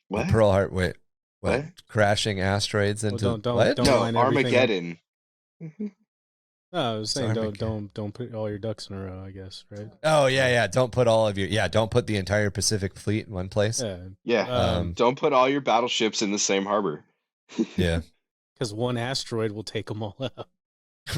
What? Pearl Harbor. Wait, What? Crashing asteroids into Well, don't what? No, line everything up. Armageddon. No, I was saying Armageddon. don't put all your ducks in a row, I guess, right? Oh yeah. Don't put all of your don't put the entire Pacific Fleet in one place. Yeah. Yeah. Don't put all your battleships in the same harbor. Yeah. Because one asteroid will take them all out.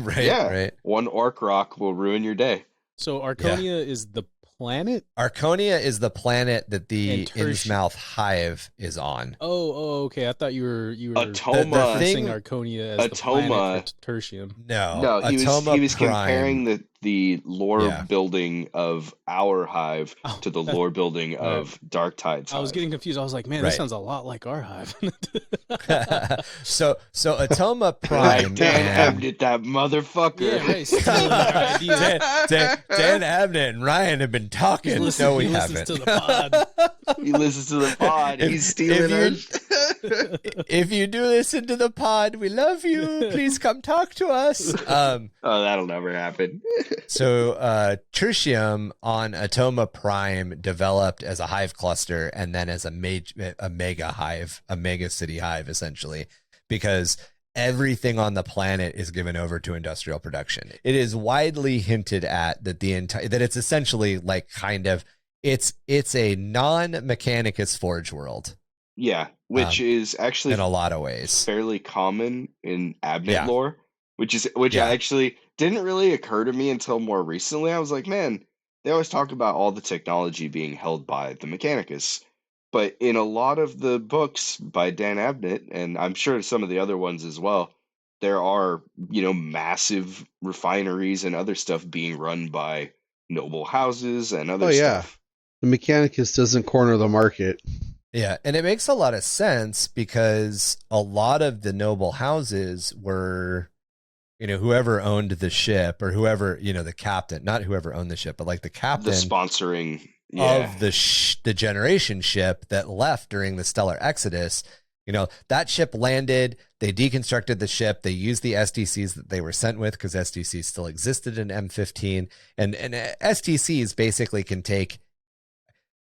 Right. Yeah. Right. One orc rock will ruin your day. So Arconia is the planet? Arconia is the planet that the And Innsmouth Hive is on. Oh, okay. I thought you were Atoma. referencing Arconia as the planet for Tertium. No, he was Prime. comparing the lore Yeah. building of our hive to the lore building of Darktide's hive. I was getting confused. I was like, man, Right. this sounds a lot like our hive. so Atoma Prime. Like Dan and Abnett, that motherfucker. Yeah, right. Stealing our ideas. Dan Abnett and Ryan have been talking. No, we he listens haven't. to the pod. He listens to the pod. If- He's stealing if us. If you do listen to the pod, we love you. Please come talk to us. Oh, that'll never happen. So Tertium on Atoma Prime developed as a hive cluster and then as a mega hive, a mega city hive, essentially, because everything on the planet is given over to industrial production. It is widely hinted at that that it's essentially like kind of it's a non-Mechanicus Forge world. Yeah, which is actually in a lot of ways fairly common in Abnett Yeah. lore, which Yeah. actually didn't really occur to me until more recently. I was like, man, they always talk about all the technology being held by the Mechanicus, but in a lot of the books by Dan Abnett, and I'm sure some of the other ones as well, there are, massive refineries and other stuff being run by noble houses and other stuff. The Mechanicus doesn't corner the market. Yeah, and it makes a lot of sense because a lot of the noble houses were, whoever owned the ship or whoever, the captain, not whoever owned the ship, but like the captain The sponsoring of the generation ship that left during the Stellar Exodus. That ship landed, they deconstructed the ship, they used the SDCs that they were sent with because SDCs still existed in M15, and SDCs basically can take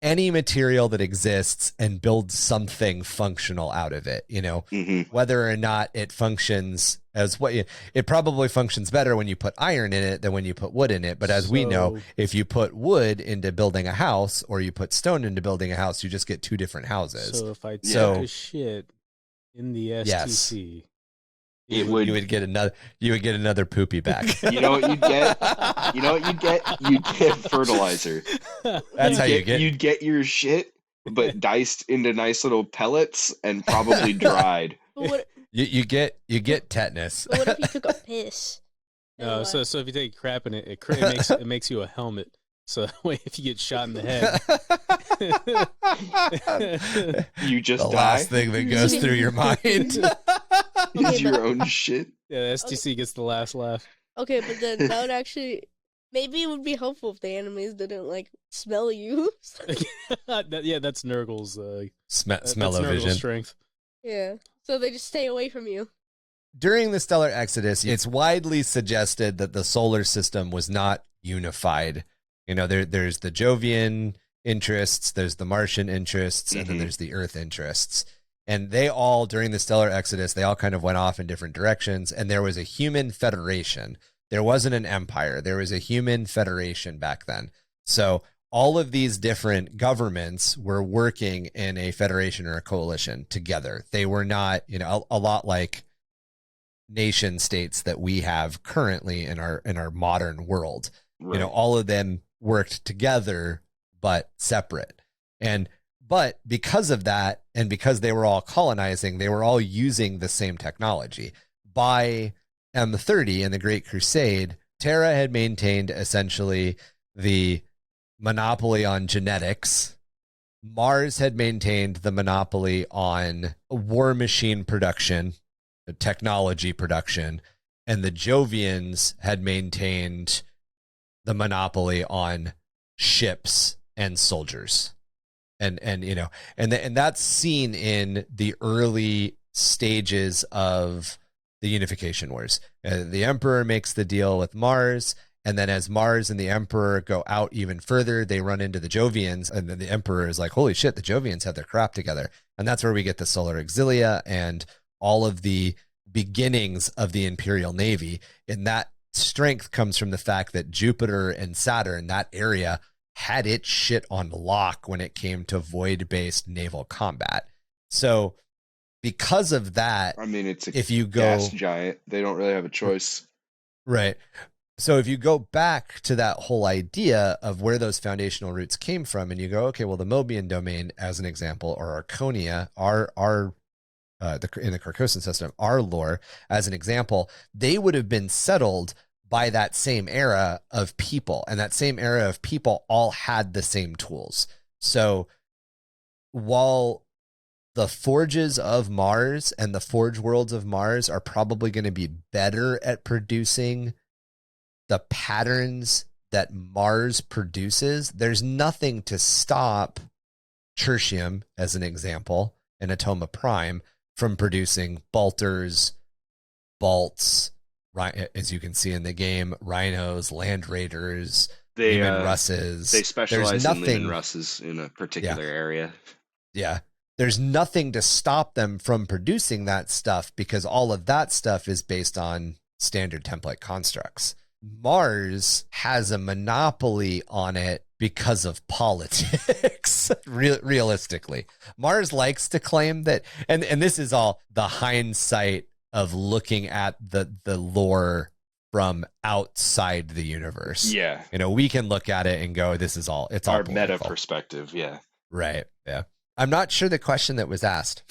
any material that exists and build something functional out of it, whether or not it functions as it probably functions better when you put iron in it than when you put wood in it. But as we know, if you put wood into building a house or you put stone into building a house, you just get 2 different houses. So if I took a shit in the STC, you would get another poopy back. You know what you'd get? You'd get fertilizer. That's how you get. You'd get your shit, but diced into nice little pellets and probably dried. But what, You get tetanus. but what if you took a piss? No, so if you take crap in it, it makes you a helmet. So that way, if you get shot in the head, You just the die. last thing that goes through your mind. Is Okay, your but- own shit. yeah, the STC gets the last laugh. Okay, but then that would actually maybe it would be helpful if the enemies didn't like smell you. That's Nurgle's Smell-o-vision. strength. Yeah, so they just stay away from you. During the Stellar Exodus, it's widely suggested that the solar system was not unified. There's the Jovian interests, there's the Martian interests, and then there's the Earth interests. And they all, during the Stellar Exodus, they all kind of went off in different directions, and there was a human federation. There wasn't an empire. There was a human federation back then. So all of these different governments were working in a federation or a coalition together. They were not, a lot like nation states that we have currently in our modern world. Right. All of them worked together but separate. But because of that, and because they were all colonizing, they were all using the same technology. By M30 in the Great Crusade, Terra had maintained essentially the monopoly on genetics. Mars had maintained the monopoly on war machine production, technology production, and the Jovians had maintained the monopoly on ships and soldiers. And that's seen in the early stages of the Unification Wars. The Emperor makes the deal with Mars, and then as Mars and the Emperor go out even further, they run into the Jovians, and then the Emperor is like, holy shit, the Jovians have their crap together. And that's where we get the Solar Auxilia and all of the beginnings of the Imperial Navy. And that strength comes from the fact that Jupiter and Saturn, that area, had its shit on lock when it came to void-based naval combat. So because of that, I mean, it's a if you go gas giant. They don't really have a choice. Right. So if you go back to that whole idea of where those foundational roots came from, and you go, okay, well, the Moebian domain, as an example, or Arconia, in the Carcosan system, our lore, as an example, they would have been settled by that same era of people, and that same era of people all had the same tools. So while the forges of Mars and the forge worlds of Mars are probably going to be better at producing the patterns that Mars produces, there's nothing to stop Tertium, as an example, and Atoma Prime from producing bolters, bolts, as you can see in the game, rhinos, land raiders, Leman Russes. They specialize in Leman Russes in a particular area. Yeah. There's nothing to stop them from producing that stuff because all of that stuff is based on standard template constructs. Mars has a monopoly on it because of politics. Realistically, Mars likes to claim that, and this is all the hindsight of looking at the lore from outside the universe. Yeah. We can look at it and go, this is all, it's all our political. meta perspective. Yeah. Right. Yeah. I'm not sure the question that was asked.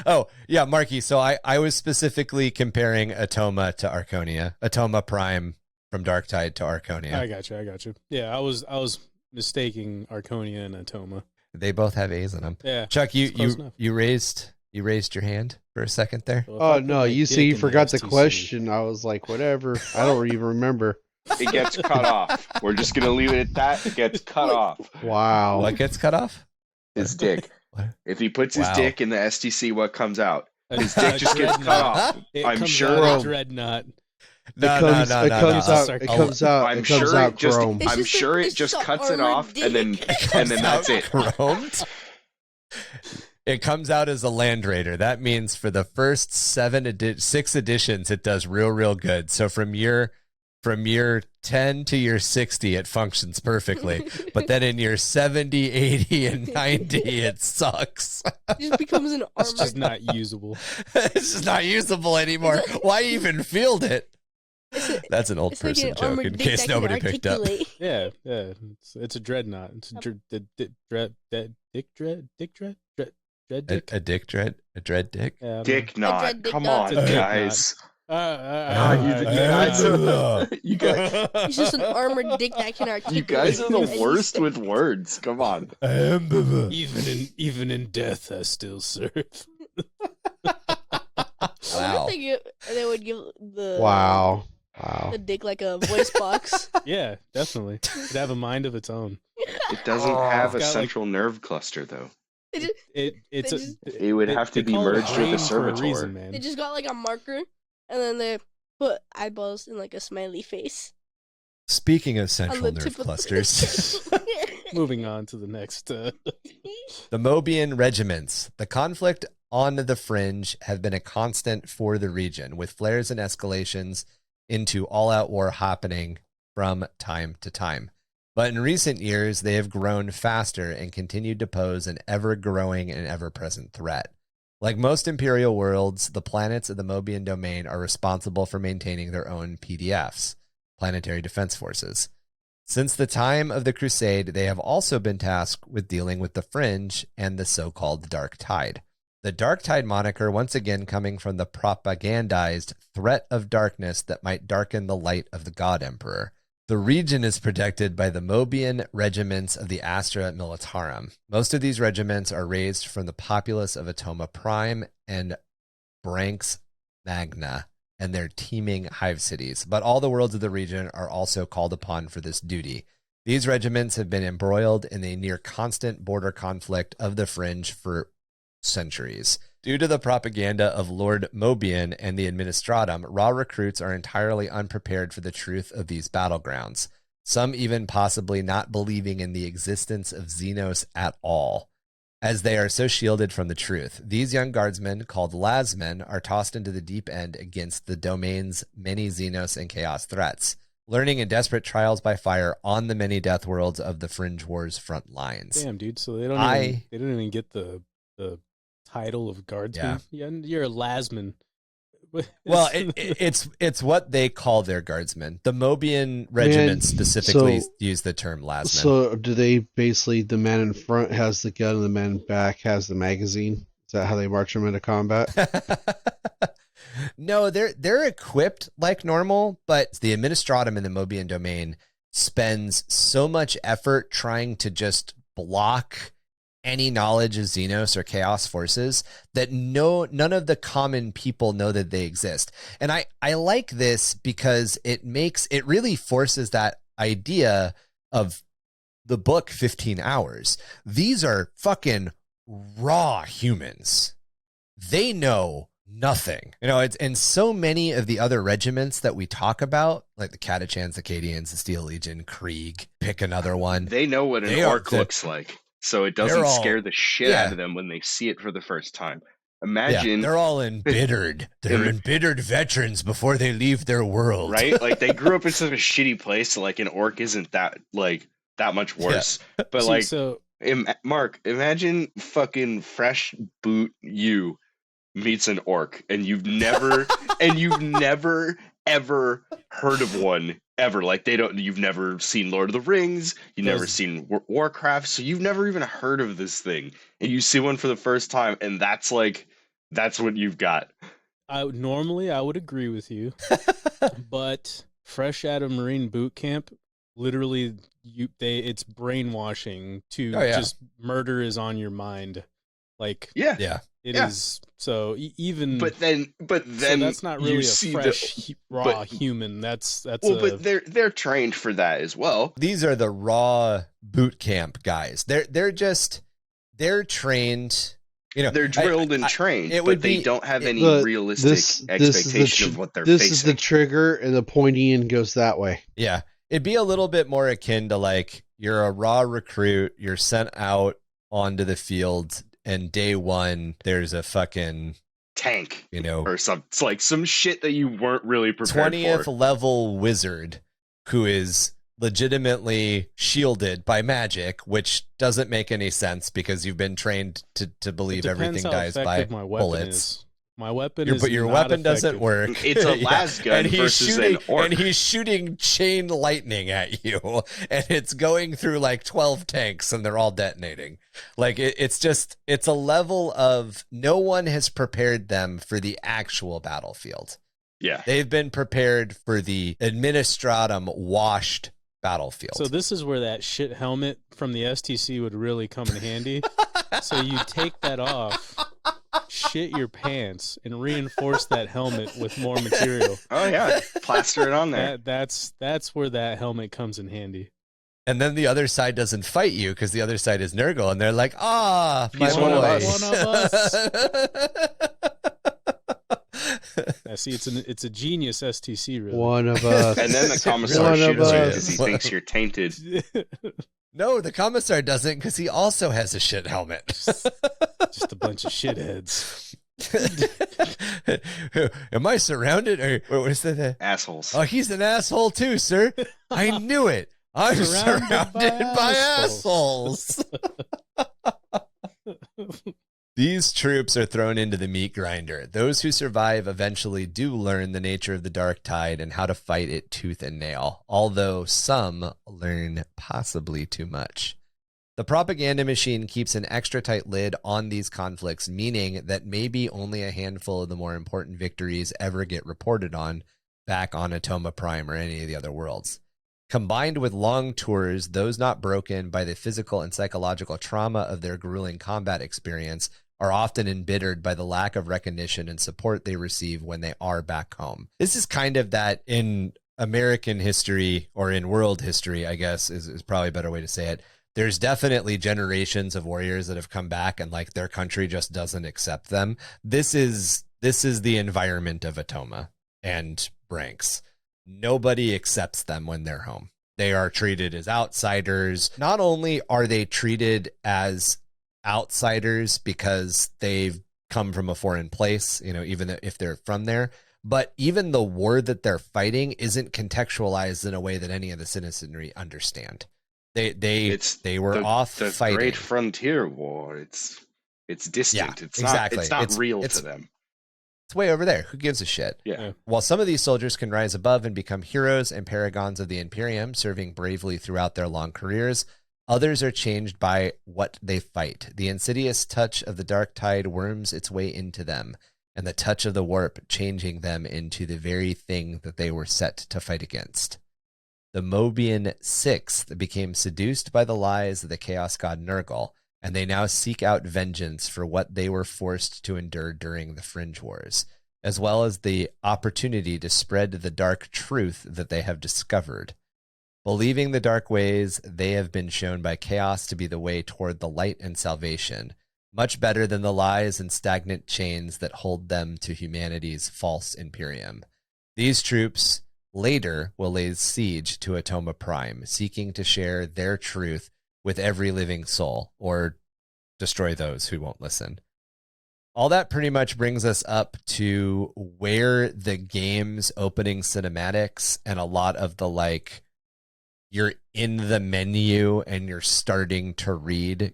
Oh, yeah, Marky. So I was specifically comparing Atoma to Arconia, Atoma Prime from Darktide to Arconia. I got you. Yeah, I was mistaking Arconia and Atoma. They both have A's in them. Yeah. Chuck, you raised your hand for a second there. Well, Oh no, you see, you forgot the question. I was like, whatever. I don't even remember. It gets cut off. We're just gonna leave it at that. It gets cut off. Wow. What gets cut off? His dick. What? If he puts his Wow. dick in the STC, what comes out? His dick just gets cut off. I'm I'm sure. sure. Dreadnought. It comes out I'm sure it just. chrome. I'm sure it just cuts it off, and then that's it. Chromed. It comes out as a Land Raider. That means for the first 6 editions, it does real good. So from year 10 to year 60, it functions perfectly. But then in year 70, 80, and 90, it sucks. It just becomes an It's armor. just not usable. It's just not usable anymore. Why even field it? That's an old It's like person an joke, armored in dick case that can nobody picked up. articulate. Yeah. It's a dreadnought. It's a dick dread. A dread dick. Yeah, I don't Dick knot. dread dick Come knot. on, It's a dick guys. know. You guys. It's just an armored dick that can articulate. You guys are the worst with words. Come on. Even in death, I still serve. I wonder if they would give the Wow. the dick like a voice box. Yeah, definitely. It'd have a mind of its own. It doesn't have a It's got, central nerve cluster, though. It would have to they be call it merged with brain a for a servitor. reason, They man. just got like a marker, and then they put eyeballs in like a smiley face. Speaking of on central the nerve tip of clusters, Moving on to the next. the Moebian regiments. The conflict on the fringe have been a constant for the region, with flares and escalations into all-out war happening from time to time. But in recent years, they have grown faster and continued to pose an ever-growing and ever-present threat. Like most Imperial worlds, the planets of the Moebian domain are responsible for maintaining their own PDFs, Planetary Defense Forces. Since the time of the Crusade, they have also been tasked with dealing with the Fringe and the so-called Darktide. The Darktide moniker once again coming from the propagandized threat of darkness that might darken the light of the God Emperor. The region is protected by the Moebian regiments of the Astra Militarum. Most of these regiments are raised from the populace of Atoma Prime and Branx Magna and their teeming hive cities, but all the worlds of the region are also called upon for this duty. These regiments have been embroiled in a near constant border conflict of the Fringe for centuries. Due to the propaganda of Lord Moebian and the Administratum, raw recruits are entirely unprepared for the truth of these battlegrounds, some even possibly not believing in the existence of Xenos at all, as they are so shielded from the truth. These young guardsmen, called Lasmen, are tossed into the deep end against the domain's many Xenos and Chaos threats, learning in desperate trials by fire on the many death worlds of the Fringe Wars front lines. Damn, dude. So they don't even get the title of guardsman. Yeah, you're a Lasman. Well, it's what they call their guardsmen. The Moebian regiment specifically use the term Lasman. So do they basically, the man in front has the gun and the man in back has the magazine? Is that how they march them into combat? No, they're equipped like normal, but the Administratum in the Moebian domain spends so much effort trying to just block any knowledge of Xenos or Chaos forces that none of the common people know that they exist. And I like this because it really forces that idea of the book 15 Hours. These are fucking raw humans. They know nothing. You know, it's in so many of the other regiments that we talk about, like the Catachans, the Cadians, the Steel Legion, Krieg, pick another one. They know what an orc looks like. So it doesn't scare the shit out of them when they see it for the first time. Imagine they're all embittered. They're embittered veterans before they leave their world. Right? Like they grew up in such a shitty place, so like an orc isn't that much worse. Yeah. But Mark, imagine fucking fresh boot you meets an orc and you've never ever heard of one ever. Like you've never seen Lord of the Rings, you've never seen Warcraft, so you've never even heard of this thing, and you see one for the first time, and that's what you've got. Normally I would agree with you, but fresh out of Marine boot camp, literally it's brainwashing to just murder is on your mind. Like it is. So even but then so that's not really a fresh raw human. That's but they're trained for that as well. These are the raw boot camp guys. They're trained. You know, they're drilled and trained, but they don't have any realistic expectation of what they're facing. This is the trigger, and the pointy end goes that way. Yeah, it'd be a little bit more akin to like you're a raw recruit, you're sent out onto the field. And day one, there's a fucking tank, or it's like some shit that you weren't really prepared 20th for. level wizard who is legitimately shielded by magic, which doesn't make any sense because you've been trained to believe everything dies by bullets. My weapon is but your weapon doesn't work. It's a las gun versus an orc. And he's shooting chain lightning at you, and it's going through like 12 tanks, and they're all detonating. Like it's a level of no one has prepared them for the actual battlefield. Yeah, they've been prepared for the Administratum washed battlefield. So this is where that shit helmet from the STC would really come in handy. So you take that off, shit your pants, and reinforce that helmet with more material. Oh yeah, plaster it on there. That's where that helmet comes in handy. And then the other side doesn't fight you because the other side is Nurgle, and they're like, my He's boy. one of us. Yeah, see, it's a genius STC, really. One of us. And then the commissar shoots you because he thinks you're tainted. No, the commissar doesn't because he also has a shit helmet. Just a bunch of shitheads. Am I surrounded? Or what is that? Assholes. Oh, he's an asshole too, sir. I knew it. I'm surrounded by assholes. These troops are thrown into the meat grinder. Those who survive eventually do learn the nature of the Darktide and how to fight it tooth and nail, although some learn possibly too much. The propaganda machine keeps an extra tight lid on these conflicts, meaning that maybe only a handful of the more important victories ever get reported on back on Atoma Prime or any of the other worlds. Combined with long tours, those not broken by the physical and psychological trauma of their grueling combat experience are often embittered by the lack of recognition and support they receive when they are back home. This is kind of that in American history, or in world history, I guess is probably a better way to say it. There's definitely generations of warriors that have come back and like their country just doesn't accept them. This is the environment of Atoma and Branks. Nobody accepts them when they're home. They are treated as outsiders. Not only are they treated as outsiders because they've come from a foreign place, even if they're from there, but even the war that they're fighting isn't contextualized in a way that any of the citizenry understand. They were off fighting. Great Frontier War. It's distant. Yeah, it's exactly. Not. It's not real to them. It's way over there. Who gives a shit? Yeah. While some of these soldiers can rise above and become heroes and paragons of the Imperium, serving bravely throughout their long careers, others are changed by what they fight. The insidious touch of the Darktide worms its way into them, and the touch of the warp changing them into the very thing that they were set to fight against. The Moebian Sixth became seduced by the lies of the chaos god Nurgle, and they now seek out vengeance for what they were forced to endure during the Fringe Wars, as well as the opportunity to spread the dark truth that they have discovered. Believing the dark ways, they have been shown by chaos to be the way toward the light and salvation, much better than the lies and stagnant chains that hold them to humanity's false Imperium. These troops later will lay siege to Atoma Prime, seeking to share their truth with every living soul, or destroy those who won't listen. All that pretty much brings us up to where the game's opening cinematics and a lot of the you're in the menu and you're starting to read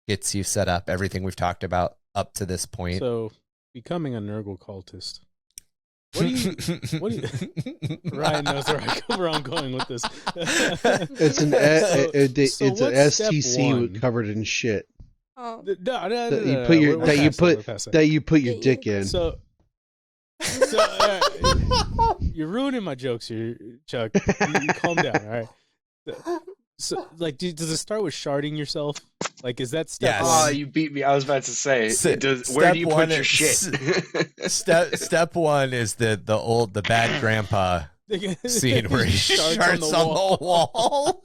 gets you set up. Everything we've talked about up to this point. So, becoming a Nurgle cultist. What do you Ryan knows where I'm going with this. It's an STC covered in shit. Oh. That you put your dick in. So you're ruining my jokes here, Chuck. You calm down, all right? So, does it start with sharding yourself? Is that step one? Oh, you beat me. I was about to say, where do you put your shit? Step one is the bad grandpa scene where he sharts on the wall.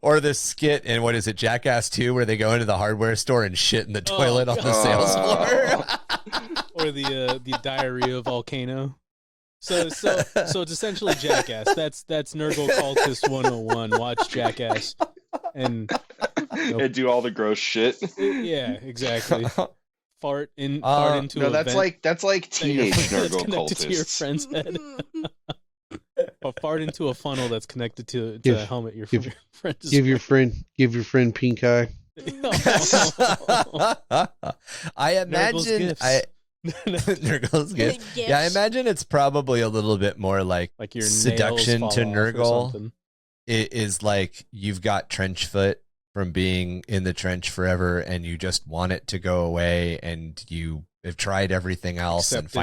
or the skit in, what is it, Jackass 2, where they go into the hardware store and shit in the toilet on the sales floor. Or the diarrhea volcano. So it's essentially Jackass. That's Nurgle Cultist 101. Watch Jackass and do all the gross shit. Yeah, exactly. Fart into a that's vent. that's like teenage Nurgle connected cultists. to your friend's head. Or fart into a funnel that's connected to a helmet your friend is give your friend pink eye. I imagine Nurgle's gifts. Yeah, I imagine it's probably a little bit more like your seduction to Nurgle. It is like you've got trench foot from being in the trench forever and you just want it to go away, and you have tried everything else. Acceptance.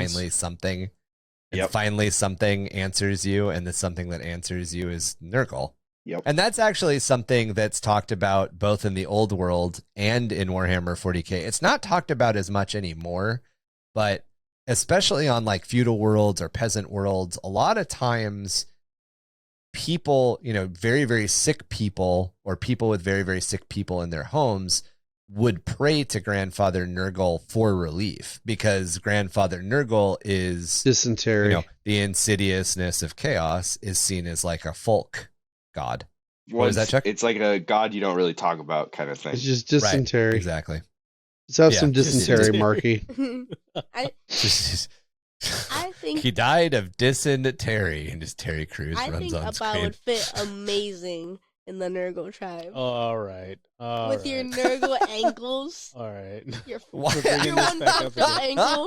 And finally something answers you, and the something that answers you is Nurgle. Yep. And that's actually something that's talked about both in the old world and in Warhammer 40k. It's not talked about as much anymore, but especially on feudal worlds or peasant worlds, a lot of times people, very, very sick people, or people with very, very sick people in their homes, would pray to Grandfather Nurgle for relief, because Grandfather Nurgle is dysentery. The insidiousness of chaos is seen as like a folk god. What is that, Chuck? It's like a god you don't really talk about kind of thing. It's just dysentery. Right, exactly. Let's have some dysentery, Marky. I think he died of dysentery, and his Terry Crews runs on screen. I think would fit amazing in the Nurgle tribe. All right. Your Nurgle ankles. All right. Your one ankle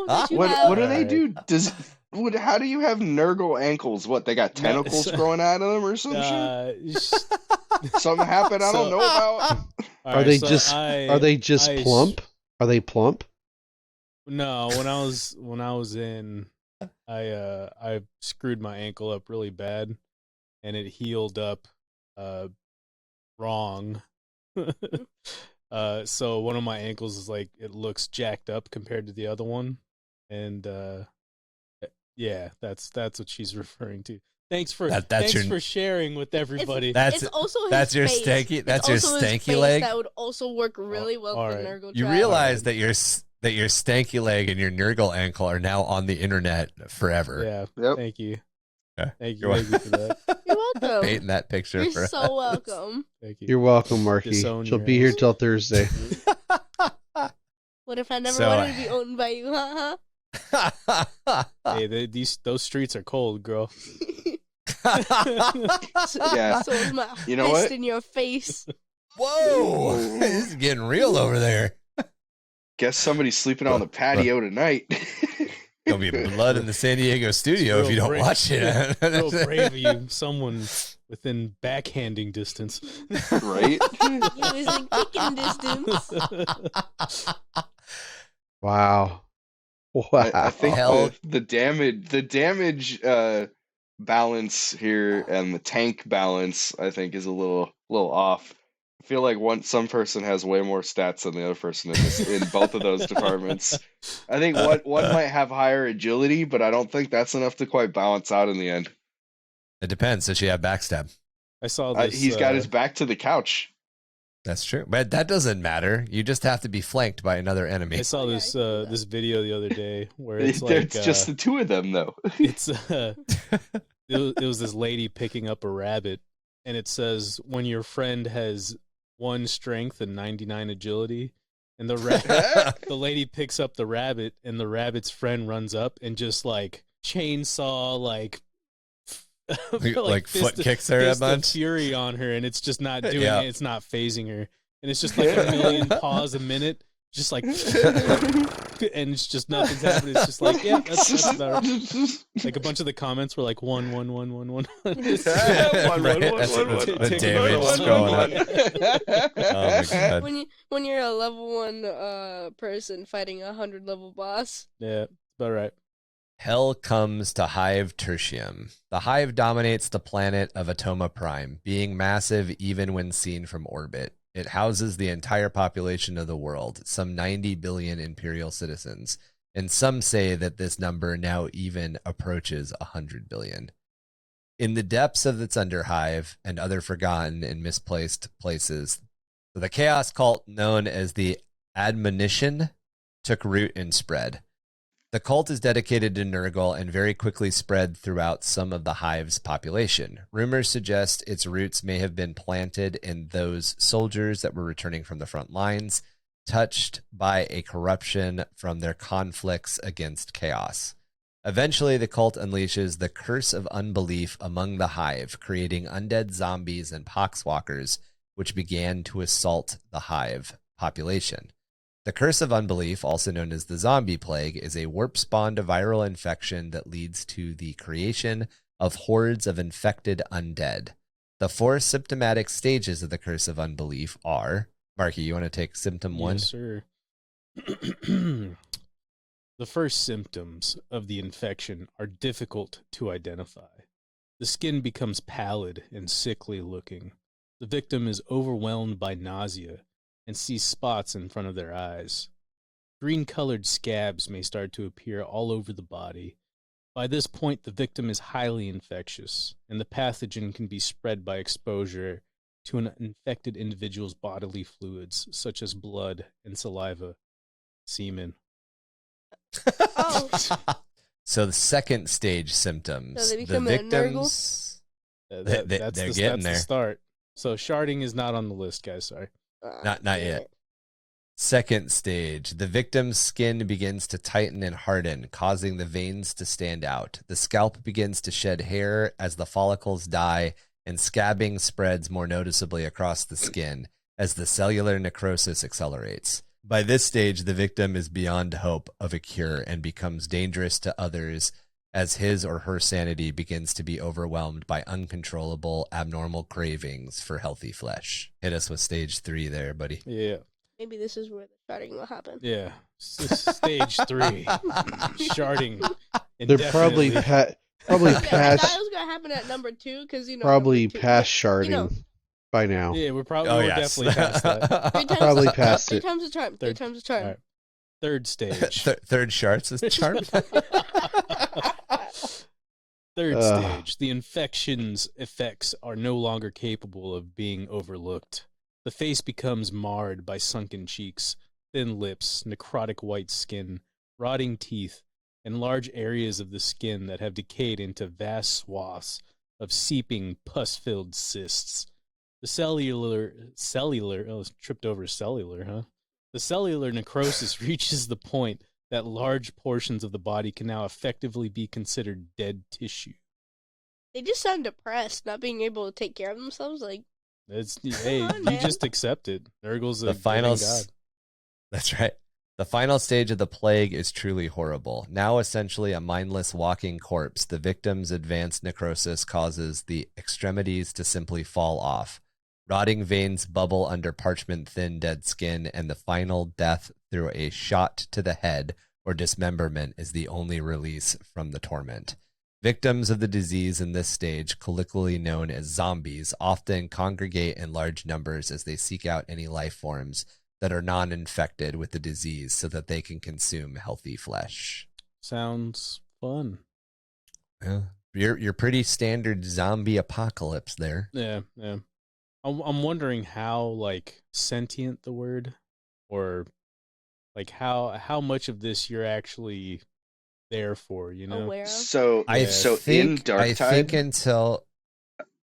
that you have. What do they do? How do you have Nurgle ankles? What, they got tentacles growing out of them or some shit? Something happened I don't know about? Are they just plump? Are they plump? No, when I was in, I screwed my ankle up really bad, and it healed up wrong. So one of my ankles is like, it looks jacked up compared to the other one, and yeah, that's what she's referring to. Thanks for sharing with everybody. That's your stanky leg. That would also work really well for Nurgle. You realize that your stanky leg and your Nurgle ankle are now on the internet forever. Yeah. Yep. Thank you. Okay. Thank you for that. You're welcome. Painting that picture. You're so welcome. Thank you. You're welcome, Marky. She'll be here till Thursday. What if I never wanted to be owned by you, huh? Hey, those streets are cold, girl. Yeah. So is my fist what? In your face. Whoa! This is getting real over there. Guess somebody's sleeping on the patio tonight. There'll be blood in the San Diego studio if you don't watch it. Real brave of you. Someone within backhanding distance. Right? He was in kicking distance. Wow. I think the damage balance here and the tank balance, I think, is a little off. I feel like some person has way more stats than the other person in both of those departments. I think one might have higher agility, but I don't think that's enough to quite balance out in the end. It depends. Does she have backstab? I saw this. He's got his back to the couch. That's true, but that doesn't matter. You just have to be flanked by another enemy. I saw this this video the other day where it's like it's just the two of them, though. It was this lady picking up a rabbit, and it says when your friend has 1 strength and 99 agility, and the lady picks up the rabbit, and the rabbit's friend runs up and just like chainsaw like foot kicks her a bunch, fury on her, and it's just not doing it. It's not phasing her, and it's just like a million paws a minute, just like, and it's just nothing's happening. It's just like, yeah, that's about right. Like a bunch of the comments were like one. The damage is going up. Oh my god! When you're a level 1 person fighting a 100 level boss. Yeah, about right. Hell comes to Hive Tertium. The Hive dominates the planet of Atoma Prime, being massive even when seen from orbit. It houses the entire population of the world, some 90 billion Imperial citizens, and some say that this number now even approaches 100 billion. In the depths of its underhive and other forgotten and misplaced places, the chaos cult known as the Admonition took root and spread. The cult is dedicated to Nurgle and very quickly spread throughout some of the Hive's population. Rumors suggest its roots may have been planted in those soldiers that were returning from the front lines, touched by a corruption from their conflicts against chaos. Eventually, the cult unleashes the curse of unbelief among the Hive, creating undead zombies and poxwalkers, which began to assault the Hive population. The curse of unbelief, also known as the zombie plague, is a warp-spawned viral infection that leads to the creation of hordes of infected undead. The 4 symptomatic stages of the curse of unbelief are... Marky, you want to take symptom 1? Yes, sir. The first symptoms of the infection are difficult to identify. The skin becomes pallid and sickly looking. The victim is overwhelmed by nausea and sees spots in front of their eyes. Green-colored scabs may start to appear all over the body. By this point, the victim is highly infectious, and the pathogen can be spread by exposure to an infected individual's bodily fluids, such as blood and saliva, semen. Oh. So the second stage symptoms, So they the become victims, they're getting there. The start. So sharding is not on the list, guys. Sorry. Not yet. Second stage, the victim's skin begins to tighten and harden, causing the veins to stand out. The scalp begins to shed hair as the follicles die, and scabbing spreads more noticeably across the skin as the cellular necrosis accelerates. By this stage, the victim is beyond hope of a cure and becomes dangerous to others as his or her sanity begins to be overwhelmed by uncontrollable, abnormal cravings for healthy flesh. Hit us with stage 3 there, buddy. Yeah. Maybe this is where the sharding will happen. Yeah. Stage 3. Sharding. They're probably indefinitely. probably I thought past it was gonna happen at number 2 because probably number two- past sharding You know, by now. Yeah, we're probably Oh, we're yes. definitely past that. three times, Probably past three it. times the charm. Three Third- times the charm. All right. Third stage. Third shards is charm. Third stage. The infection's effects are no longer capable of being overlooked. The face becomes marred by sunken cheeks, thin lips, necrotic white skin, rotting teeth, and large areas of the skin that have decayed into vast swaths of seeping, pus-filled cysts. The cellular, oh, tripped over cellular, huh? The cellular necrosis reaches the point that large portions of the body can now effectively be considered dead tissue. They just sound depressed, not being able to take care of themselves. Like, Hey, on, you man. just accept it. Nurgle's The a final giving god. That's right. The final stage of the plague is truly horrible. Now essentially a mindless walking corpse, the victim's advanced necrosis causes the extremities to simply fall off. Rotting veins bubble under parchment-thin dead skin, and the final death through a shot to the head or dismemberment is the only release from the torment. Victims of the disease in this stage, colloquially known as zombies, often congregate in large numbers as they seek out any life forms that are non-infected with the disease so that they can consume healthy flesh. Sounds fun. Yeah. You're pretty standard zombie apocalypse there. Yeah. I'm wondering how, like, sentient the word, or like how much of this you're actually there for, you know? aware of. So I in think Darktide, until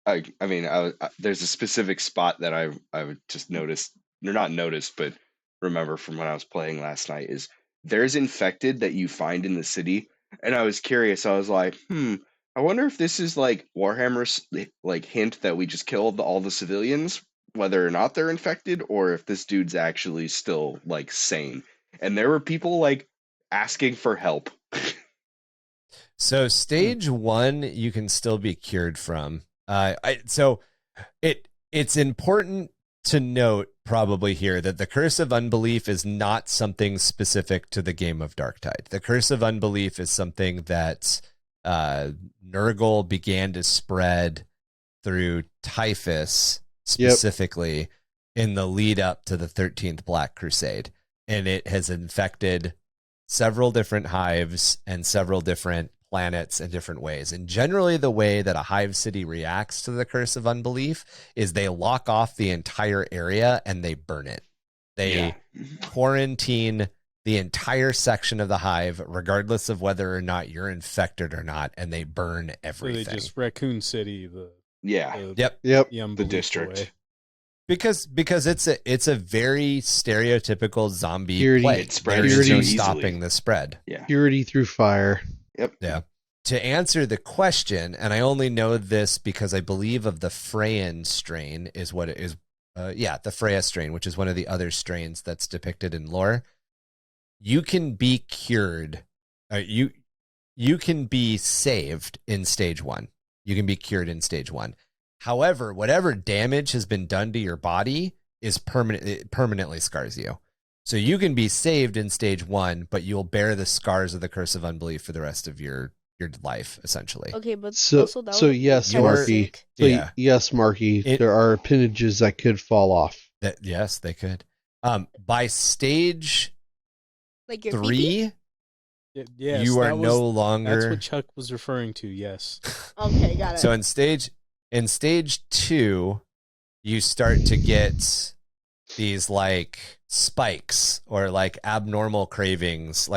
there's a specific spot that I just noticed, or not noticed, but remember from when I was playing last night, is there's infected that you find in the city, and I was curious. I was like, I wonder if this is like Warhammer's like hint that we just killed all the civilians, whether or not they're infected, or if this dude's actually still like sane. And there were people like asking for help. so stage 1 you can still be cured from. It's important to note probably here that the Curse of Unbelief is not something specific to the game of Darktide. The Curse of Unbelief is something that Nurgle began to spread through typhus specifically in the lead up to the 13th Black Crusade. And it has infected several different hives and several different planets in different ways. And generally the way that a hive city reacts to the Curse of Unbelief is they lock off the entire area and they burn it. They quarantine the entire section of the hive, regardless of whether or not you're infected or not, and they burn So everything. they just Raccoon City, Yep. The district. way. Because it's a very stereotypical zombie Purity. plague. It spreads There's so no easily. stopping the spread. Yeah. Purity through fire. Yep. Yeah. To answer the question, and I only know this because I believe of the Freyan strain is what it is. The Freya strain, which is one of the other strains that's depicted in lore. You can be cured. You can be saved in stage 1. You can be cured in stage 1. However, whatever damage has been done to your body is permanent. It permanently scars you. So you can be saved in stage 1, but you'll bear the scars of the Curse of Unbelief for the rest of your life, essentially. Okay, but So also that so would be yes, kinda Marky. sick. So Yeah. yes, Marky. There are appendages that could fall off. Yes, they could. By stage Like your 3, Yes, you are that was- no longer. That's what Chuck was referring to. Yes. Okay, got it. So in stage 2, you start to get these like spikes or like abnormal cravings,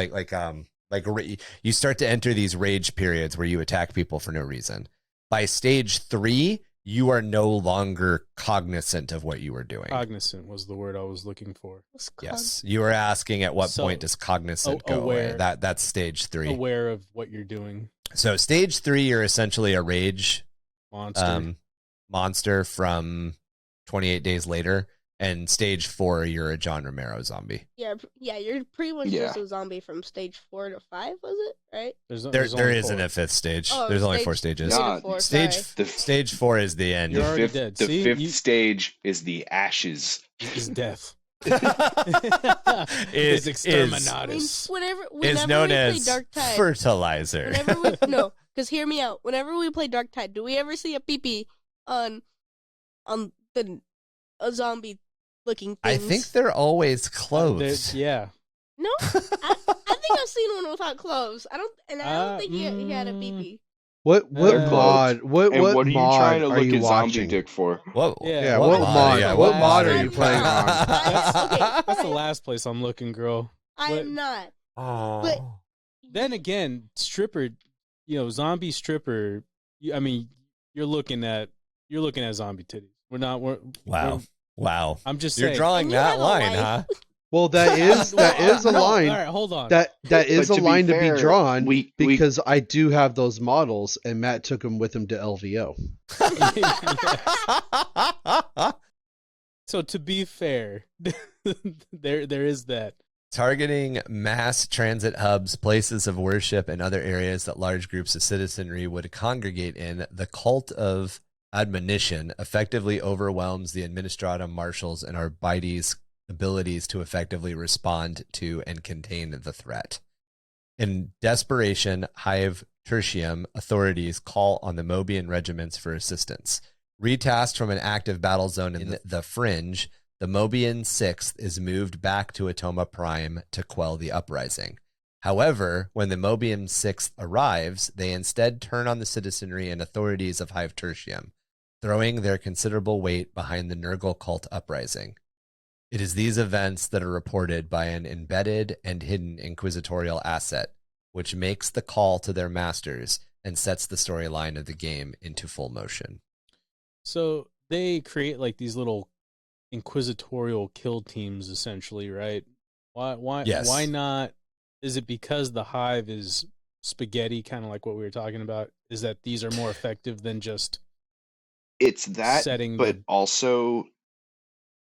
you start to enter these rage periods where you attack people for no reason. By stage 3, you are no longer cognizant of what you were doing. Cognizant was the word I was looking for. What's called- Yes, you were asking at what So, point does cognizant go away? aware. That's stage 3. Aware of what you're doing. So stage 3, you're essentially a rage Monster. monster from 28 Days Later. and stage 4 you're a John Romero zombie. Yeah, you're pretty much Yeah. just a zombie from stage 4 to 5, was it? Right? There isn't a 5th stage. Oh, There's only stage 4 stages. 3 to Nah, 4, Stage sorry. stage 4 is the end. You're The already fifth, dead. the See, fifth stage is the ashes. is death. Is Is I mean, exterminatus. whenever is known we as play Darktide, fertilizer. no, because hear me out. Whenever we play Darktide, do we ever see a pee-pee on the a zombie looking things? I think they're always clothed. Yeah. No, I think I've seen one without clothes. I don't think he had a pee-pee. What They're mod? What And what are you mod trying to are look you at zombie watching? dick for? Whoa. Yeah, what mod? Yeah, what what mod mod are are you you playing on? Okay, That's the last place I'm looking, girl. I What? am not. Oh. But Then again, stripper, zombie stripper. I mean, you're looking at zombie titties. Wow. I'm just You're saying. drawing And you that have a line, life. huh? Well, that is a No, line. All right, hold on. That is But a to be line to fair, be drawn we- because I do have those models, and Matt took them with him to LVO. So to be fair, there is that. Targeting mass transit hubs, places of worship, and other areas that large groups of citizenry would congregate in, the cult of admonition effectively overwhelms the administratum marshals and Arbites' abilities to effectively respond to and contain the threat. In desperation, Hive Tertium authorities call on the Moebian regiments for assistance. Retasked from an active battle zone in the Fringe, the Moebian 6th is moved back to Atoma Prime to quell the uprising. However, when the Moebian 6th arrives, they instead turn on the citizenry and authorities of Hive Tertium, throwing their considerable weight behind the Nurgle cult uprising. It is these events that are reported by an embedded and hidden inquisitorial asset, which makes the call to their masters and sets the storyline of the game into full motion. So they create like these little inquisitorial kill teams, essentially, right? Why? Yes. Why not? Is it because the Hive is spaghetti, kind of like what we were talking about? Is that these are more effective than just It's that, setting but the also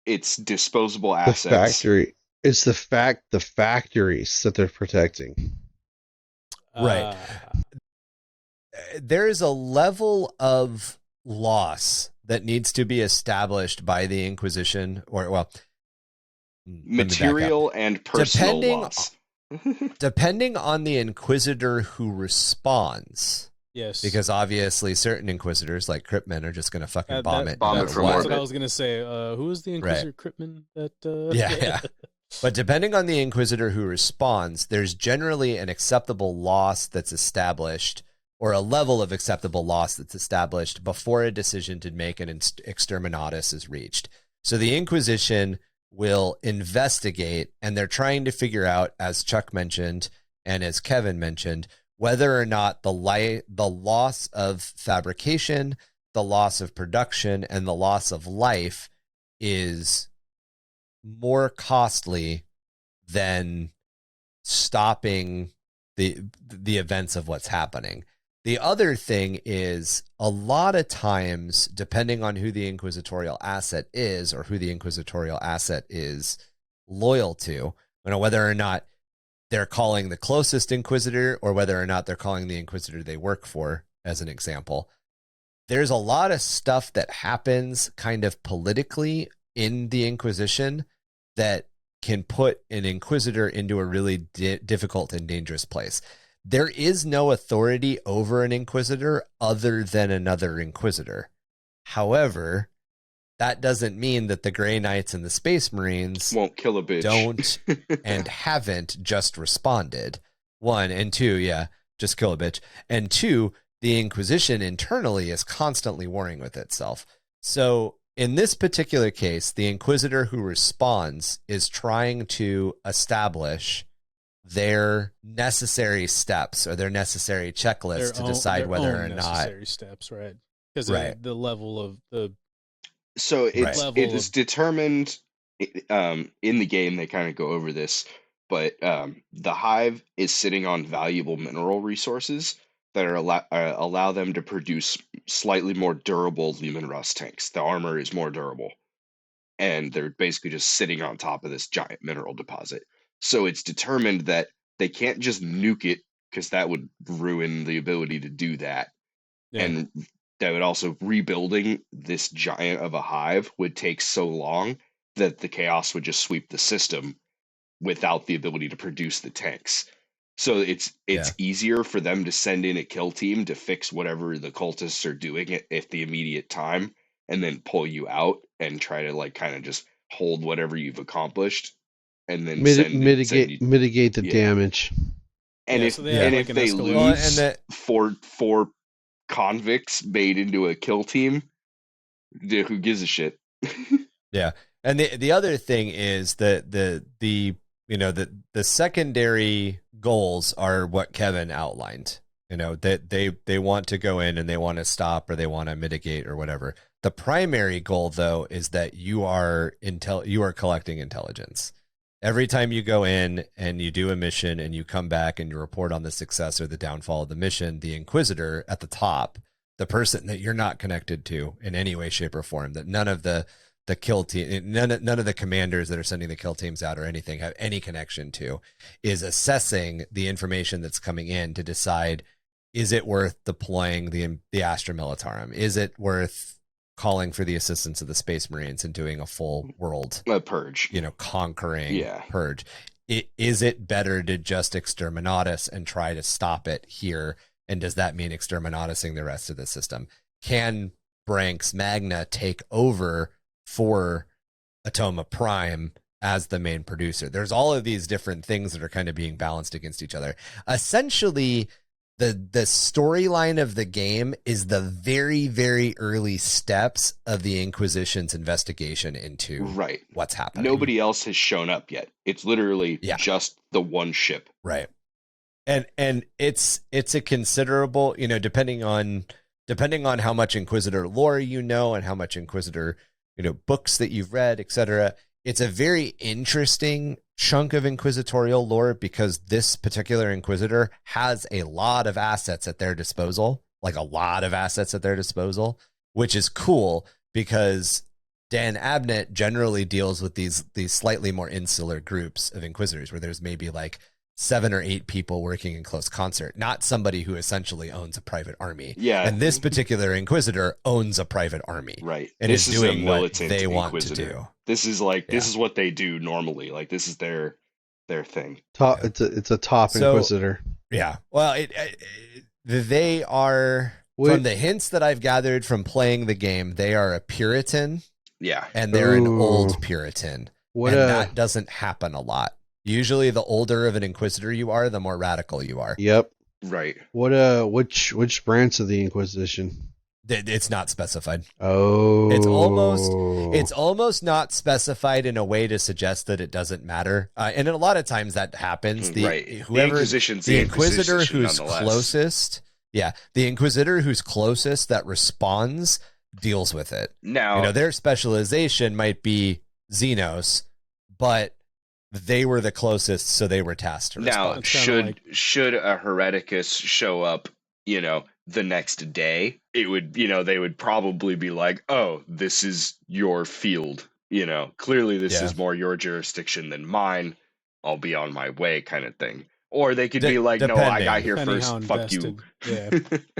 it's disposable The assets. factory. It's the factories that they're protecting. Right. There is a level of loss that needs to be established by the Inquisition, or, well, let me back up. Material and personal Depending- loss. Depending on the Inquisitor who responds, Yes, because obviously certain Inquisitors, like Cryptmen, are just going to fucking bomb it. bomb no it matter from what. that's what I orbit. was gonna say. Who is the Inquisitor Cryptman? That Yeah. But depending on the Inquisitor who responds, there's generally an acceptable loss that's established, or a level of acceptable loss that's established before a decision to make an exterminatus is reached. So the Inquisition will investigate, and they're trying to figure out, as Chuck mentioned and as Kevin mentioned, whether or not the loss of fabrication, the loss of production, and the loss of life is more costly than stopping the events of what's happening. The other thing is, a lot of times, depending on who the inquisitorial asset is, or who the inquisitorial asset is loyal to, whether or not they're calling the closest inquisitor, or whether or not they're calling the inquisitor they work for, as an example, there's a lot of stuff that happens kind of politically in the Inquisition that can put an inquisitor into a really difficult and dangerous place. There is no authority over an inquisitor other than another inquisitor. However, that doesn't mean that the Grey Knights and the Space Marines Won't kill a bitch. don't and haven't just responded. 1, and 2, just kill a bitch. And 2, the Inquisition internally is constantly warring with itself. So in this particular case, the Inquisitor who responds is trying to establish their necessary steps, or their necessary checklist to decide whether or not necessary steps, right? Because the level of the So it's Right. it's determined in the game. They kind of go over this, but the Hive is sitting on valuable mineral resources that allow them to produce slightly more durable Lumen Rust tanks. The armor is more durable, and they're basically just sitting on top of this giant mineral deposit. So it's determined that they can't just nuke it, because that would ruin the ability to do that. Yeah. And that would also, rebuilding this giant of a hive would take so long that the chaos would just sweep the system without the ability to produce the tanks. So it's easier for them to send in a kill team to fix whatever the cultists are doing at the immediate time, and then pull you out and try to like kind of just hold whatever you've accomplished, and then mitigate the damage. And if they lose four convicts made into a kill team, who gives a shit? Yeah. And the other thing is that the secondary goals are what Kevin outlined. That they want to go in and they want to stop, or they want to mitigate, or whatever. The primary goal, though, is that you are collecting intelligence. Every time you go in and you do a mission and you come back and you report on the success or the downfall of the mission, the Inquisitor at the top, the person that you're not connected to in any way, shape, or form, that none of the kill team, none of the commanders that are sending the kill teams out or anything have any connection to, is assessing the information that's coming in to decide, is it worth deploying the Astra Militarum? Is it worth calling for the assistance of the Space Marines and doing a full world purge, conquering purge? Is it better to just exterminatus and try to stop it here? And does that mean exterminatusing the rest of the system? Can Branks Magna take over for Atoma Prime as the main producer? There's all of these different things that are kind of being balanced against each other. Essentially, the storyline of the game is the very, very early steps of the Inquisition's investigation into what's happening. Nobody else has shown up yet. It's literally just the one ship. Right. And it's a considerable, depending on how much Inquisitor lore and how much Inquisitor books that you've read, etc. It's a very interesting chunk of inquisitorial lore, because this particular Inquisitor has a lot of assets at their disposal, which is cool, because Dan Abnett generally deals with these slightly more insular groups of Inquisitors where there's maybe like 7 or 8 people working in close concert, not somebody who essentially owns a private army. Yeah. And this particular Inquisitor owns a private army. Right. And this is doing what they want to do. This is this is what they do normally. Like, this is their thing. It's a top Inquisitor. Yeah. Well, they are, from the hints that I've gathered from playing the game, they are a Puritan. Yeah. And they're an old Puritan. That doesn't happen a lot. Usually the older of an Inquisitor you are, the more radical you are. Yep. Right. Which branch of the Inquisition? It's not specified. Oh. It's almost not specified in a way to suggest that it doesn't matter. And a lot of times that happens. The Inquisitor who's closest, the Inquisitor who's closest that responds deals with it. Now, their specialization might be Xenos, but they were the closest, so they were tasked to respond. Now, should a Hereticus show up, the next day, it would, they would probably be like, oh, this is your field. Clearly this is more your jurisdiction than mine. I'll be on my way, kind of thing. Or they could be like, no, I got here first. Fuck you. Yeah.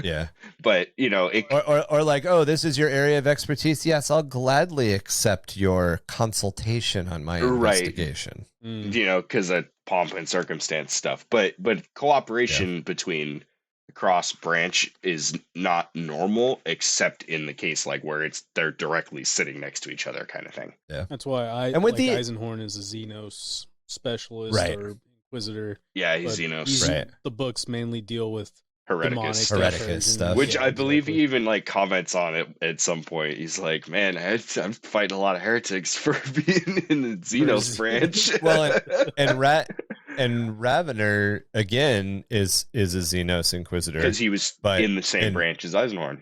Yeah. But, or like, oh, this is your area of expertise. Yes, I'll gladly accept your consultation on my investigation. Because of pomp and circumstance stuff. But cooperation between cross branch is not normal, except in the case like where they're directly sitting next to each other, kind of thing. Yeah. That's why Eisenhorn is a Xenos specialist or Inquisitor. Yeah, he's Xenos. The books mainly deal with Hereticus stuff, which I believe he even comments on it at some point. He's like, "Man, I'm fighting a lot of heretics for being in the Xenos branch." Well, and Ravener again is a Xenos Inquisitor because he was in the same branch as Eisenhorn.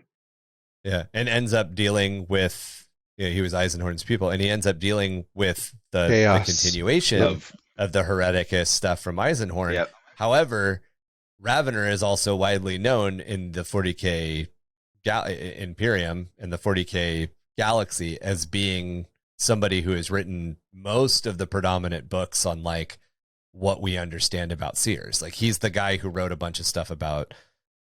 Yeah, and ends up dealing with he was Eisenhorn's pupil, and he ends up dealing with the continuation of the Hereticus stuff from Eisenhorn. Yep. However, Ravener is also widely known in the 40k Imperium and the 40k galaxy as being somebody who has written most of the predominant books on like what we understand about seers. Like he's the guy who wrote a bunch of stuff about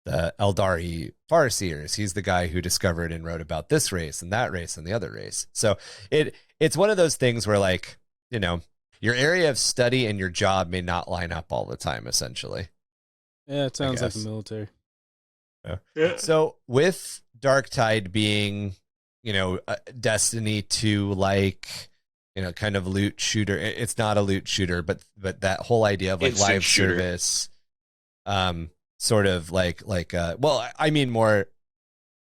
the Eldari Farseers. He's the guy who discovered and wrote about this race and that race and the other race. So it's one of those things where, like, you know, your area of study and your job may not line up all the time, essentially. Yeah, it sounds like the military. Yeah. So with Darktide being, you know, Destiny 2 like, you know, kind of loot shooter. It's not a loot shooter, but that whole idea of like Instant live shooter. service, sort of like well, I mean more,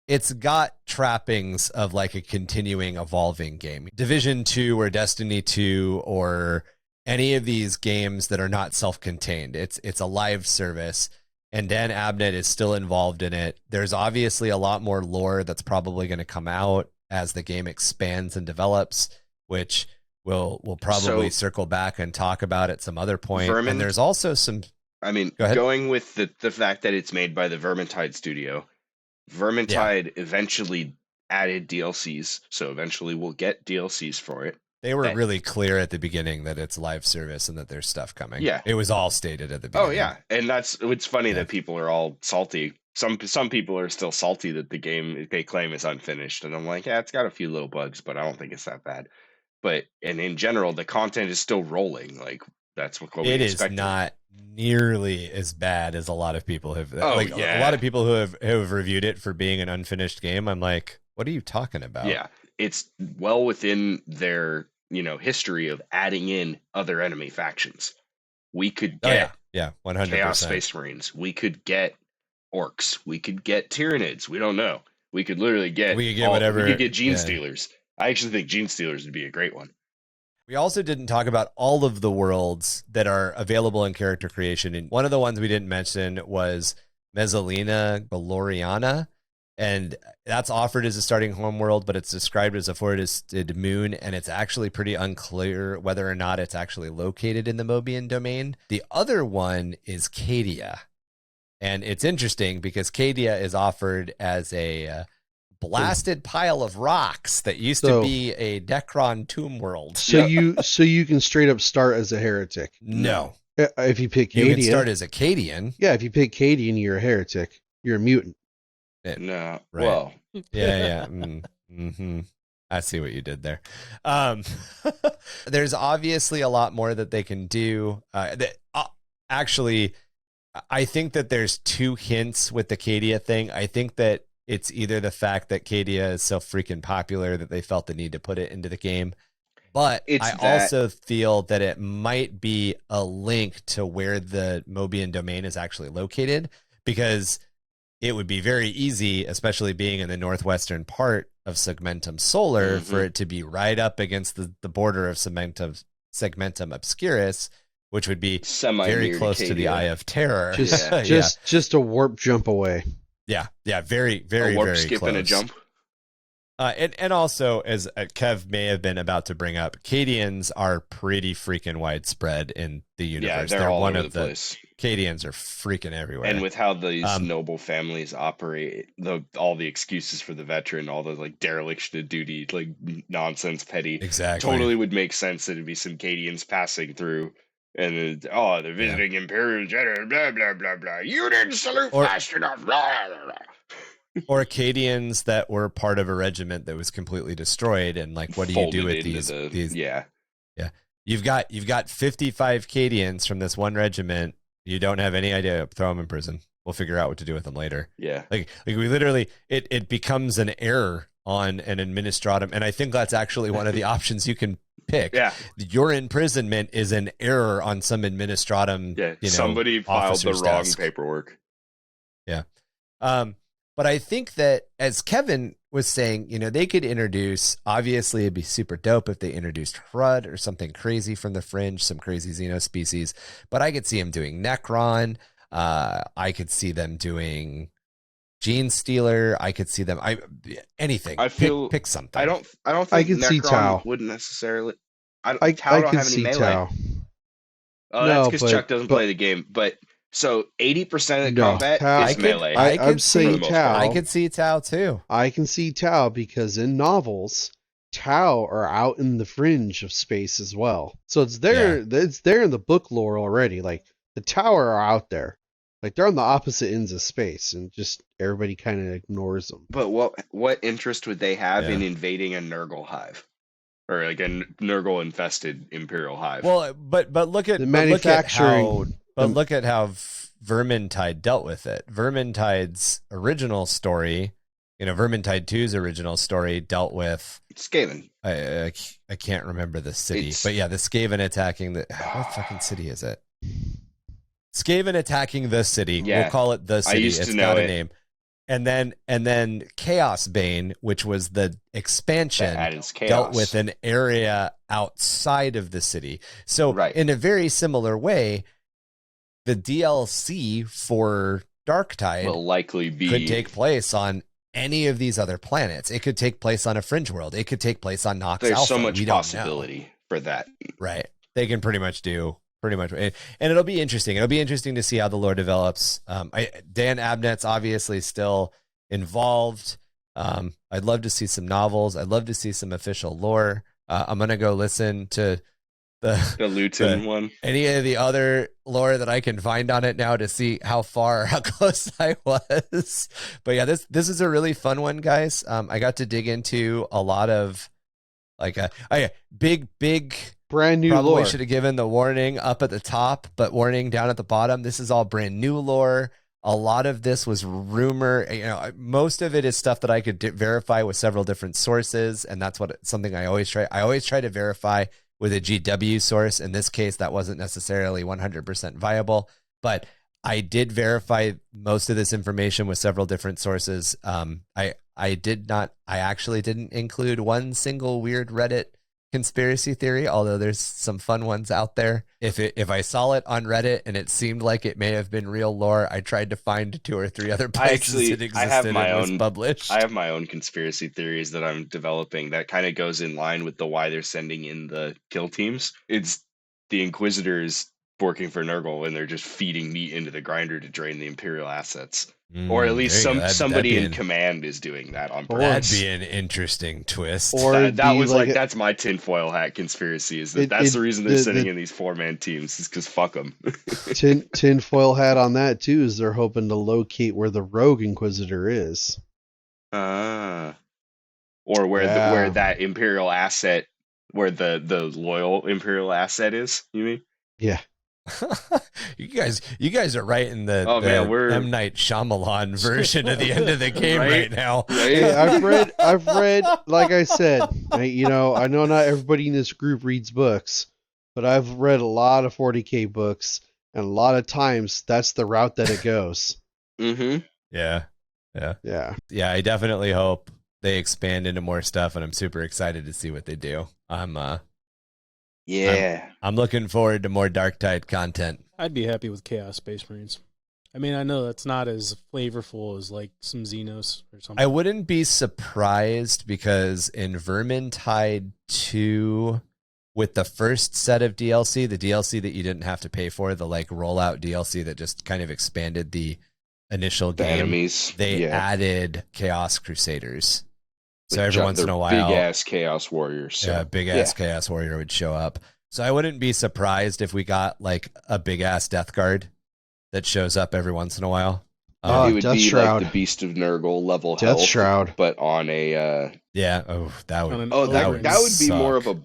it's got trappings of like a continuing evolving game. Division 2 or Destiny 2 or any of these games that are not self-contained. It's a live service, and Dan Abnett is still involved in it. There's obviously a lot more lore that's probably going to come out as the game expands and develops, which we'll probably circle back and talk about at some other point. Vermin, and there's also some... I mean, going with the fact that it's made by the Vermintide studio, Vermintide eventually added DLCs, so eventually we'll get DLCs for it. They were really clear at the beginning that it's live service and that there's stuff coming. Yeah. It was all stated at the beginning. Oh, yeah. And it's funny that people are all salty. Some people are still salty that the game they claim is unfinished. And I'm like, yeah, it's got a few little bugs, but I don't think it's that bad. And in general, the content is still rolling. Like, that's what we expected. It is not nearly as bad as a lot of people have. A lot of people who have reviewed it for being an unfinished game. I'm like, what are you talking about? Yeah, it's well within their history of adding in other enemy factions. We could get 100% Chaos Space Marines. We could get orcs. We could get Tyranids. We don't know. We could literally get whatever. We could get Gene Stealers. I actually think Gene Stealers would be a great one. We also didn't talk about all of the worlds that are available in character creation. And one of the ones we didn't mention was Mezzalina Valoriana. And that's offered as a starting homeworld, but it's described as a forested moon. And it's actually pretty unclear whether or not it's actually located in the Moebian domain. The other one is Cadia. And it's interesting because Cadia is offered as a blasted pile of rocks that used to be a Necron tomb world. So you can straight up start as a heretic. No. If you pick Cadian. You can start as a Cadian. Yeah, if you pick Cadian, you're a heretic. You're a mutant. No. Right. Well. Yeah. Mm-hmm. I see what you did there. There's obviously a lot more that they can do. Actually, I think that there's two hints with the Cadia thing. I think that it's either the fact that Cadia is so freaking popular that they felt the need to put it into the game. But also feel that it might be a link to where the Moebian domain is actually located, because it would be very easy, especially being in the northwestern part of Segmentum Solar, for it to be right up against the border of Segmentum Obscurus, which would be very close to the Eye of Terror. Just a warp jump away. Yeah, very, very, a warp very skip close. And a jump. And also, as Kev may have been about to bring up, Cadians are pretty freaking widespread in the universe. Yeah, they're all one over of the place. Cadians are freaking everywhere. And with how these noble families operate, all the excuses for the veteran, all the like dereliction of duty, like nonsense, petty, totally would make sense that it'd be some Cadians passing through. And they're visiting Imperial General, blah blah blah blah. You didn't salute fast enough, blah blah blah. Or Cadians that were part of a regiment that was completely destroyed, and like, what do you do with these? Yeah. You've got 55 Cadians from this one regiment. You don't have any idea. Throw them in prison. We'll figure out what to do with them later. Yeah. Like we literally, it becomes an error on an administratum, and I think that's actually one of the options you can pick. Yeah. Your imprisonment is an error on some administratum. Yeah. Somebody filed the wrong paperwork. Yeah. But I think that, as Kevin was saying, they could introduce, obviously it'd be super dope if they introduced Hrud or something crazy from the fringe, some crazy xenospecies, but I could see them doing Necron. I could see them doing Gene Stealer. I could see them, anything. I feel pick something. I don't think I can Necron see Tau. wouldn't necessarily. Tau I don't can have any see melee. Tau. Oh, that's because Chuck doesn't play the game, but. So 80% of the combat is melee. I'm saying Tau. I could see Tau too. I can see Tau because in novels, Tau are out in the fringe of space as well. So it's there. Yeah. It's there in the book lore already. Like the Tower are out there. Like they're on the opposite ends of space, and just everybody kind of ignores them. But what interest would they have in invading a Nurgle hive, or like a Nurgle infested Imperial hive? Well, but look at the manufacturing. Look at how Vermintide dealt with it. Vermintide's original story, Vermintide 2's original story dealt with Skaven. I can't remember the city, but yeah, the Skaven attacking the what fucking city is it? Skaven attacking the city. Yeah, we'll call it the city. It's got a name. And then Chaos Bane, which was the expansion, dealt with an area outside of the city. So in a very similar way, the DLC for Darktide will likely could take place on any of these other planets. It could take place on a fringe world. It could take place on Nox Alpha. There's so much possibility for that. Right. They can pretty much, and it'll be interesting. It'll be interesting to see how the lore develops. Dan Abnett's obviously still involved. I'd love to see some novels. I'd love to see some official lore. I'm gonna go listen to the Luton one, any of the other lore that I can find on it now to see how close I was. But yeah, this is a really fun one, guys. I got to dig into a lot of like big brand new probably lore. Should have given the warning up at the top, but warning down at the bottom. This is all brand new lore. A lot of this was rumor. Most of it is stuff that I could verify with several different sources, and that's something I always try. I always try to verify with a GW source. In this case, that wasn't necessarily 100% viable, but I did verify most of this information with several different sources. I actually didn't include one single weird Reddit conspiracy theory, although there's some fun ones out there. If I saw it on Reddit and it seemed like it may have been real lore, I tried to find 2 or 3 other places it existed and was published. I have my own conspiracy theories that I'm developing that kind of goes in line with why they're sending in the kill teams. It's the Inquisitors working for Nurgle, and they're just feeding meat into the grinder to drain the Imperial assets. Or at least somebody in command is doing that on purpose. That'd be an interesting twist. Or that was that's my tinfoil hat conspiracy. Is that's the reason they're sending in these 4-man teams? Is because fuck them. Tinfoil hat on that too is they're hoping to locate where the Rogue Inquisitor is. Or where that Imperial asset, where the loyal Imperial asset is. You mean? Yeah. You guys are right in the M. Night Shyamalan version of the end of the game right now. Hey, I've read, like I said, I know not everybody in this group reads books, but I've read a lot of 40k books, and a lot of times that's the route that it goes. Mm-hmm. Yeah. I definitely hope they expand into more stuff, and I'm super excited to see what they do. I'm looking forward to more Darktide content. I'd be happy with Chaos Space Marines. I mean, I know that's not as flavorful as like some Xenos or something. I wouldn't be surprised because in Vermintide 2, with the first set of DLC, the DLC that you didn't have to pay for, the like rollout DLC that just kind of expanded the initial game, enemies, they added Chaos Crusaders. So every once in a while, big ass Chaos Warriors. So. Yeah, big ass Chaos Warrior would show up. So I wouldn't be surprised if we got like a big ass Death Guard that shows up every once in a while. It would be Shroud. Like the Beast of Nurgle level Death health, Shroud, but on a that would that would be more of a.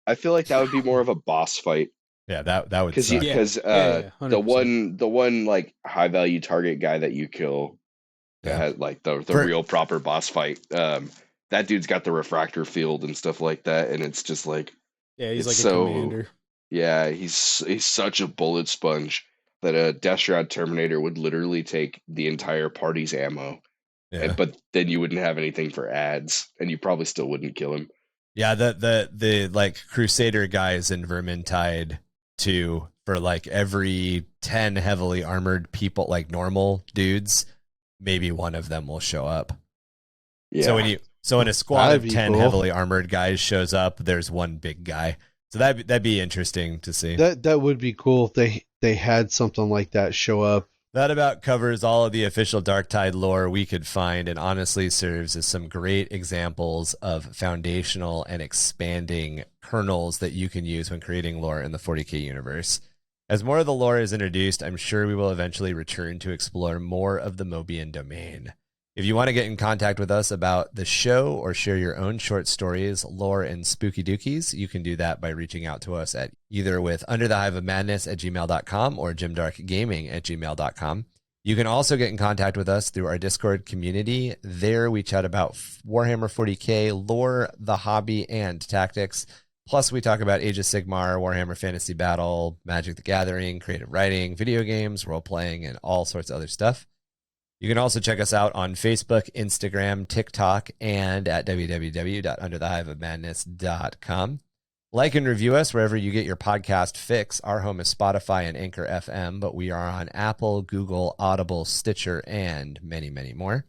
I feel like that would be more of a boss fight. Yeah, that would because the one like high value target guy that you kill, has like the real proper boss fight. That dude's got the refractor field and stuff like that, and it's just like he's like a commander. Yeah, he's such a bullet sponge that a Death Shroud Terminator would literally take the entire party's ammo. Yeah. But then you wouldn't have anything for ads, and you probably still wouldn't kill him. Yeah, the like Crusader guys in Vermintide 2, for like every 10 heavily armored people, like normal dudes, maybe one of them will show up. Yeah. So when a squad of 10 heavily armored guys shows up, there's one big guy. So that'd be interesting to see. That would be cool if they had something like that show up, That about covers all of the official Darktide lore we could find, and honestly serves as some great examples of foundational and expanding kernels that you can use when creating lore in the 40k universe. As more of the lore is introduced, I'm sure we will eventually return to explore more of the Moebian domain. If you want to get in contact with us about the show or share your own short stories, lore, and spooky dookies, you can do that by reaching out to us at either with underthehiveofmadness@gmail.com or jimdarkgaming@gmail.com. You can also get in contact with us through our Discord community. There we chat about Warhammer 40k, lore, the hobby, and tactics. Plus, we talk about Age of Sigmar, Warhammer Fantasy Battle, Magic the Gathering, creative writing, video games, role-playing, and all sorts of other stuff. You can also check us out on Facebook, Instagram, TikTok, and at www.underthehiveofmadness.com. Like and review us wherever you get your podcast fix. Our home is Spotify and Anchor FM, but we are on Apple, Google, Audible, Stitcher, and many, many more.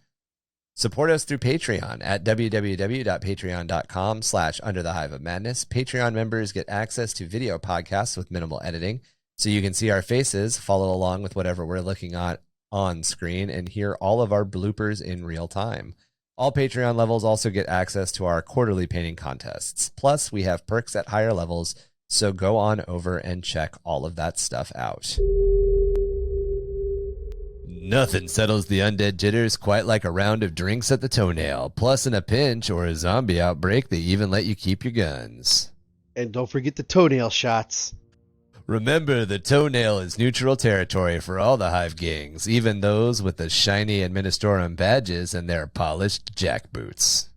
Support us through Patreon at www.patreon.com/underthehiveofmadness. Patreon members get access to video podcasts with minimal editing, so you can see our faces, follow along with whatever we're looking at on screen, and hear all of our bloopers in real time. All Patreon levels also get access to our quarterly painting contests. Plus, we have perks at higher levels, so go on over and check all of that stuff out. Nothing settles the undead jitters quite like a round of drinks at the Toenail. Plus, in a pinch or a zombie outbreak, they even let you keep your guns. And don't forget the toenail shots. Remember, the Toenail is neutral territory for all the Hive gangs, even those with the shiny Administorum badges and their polished jackboots.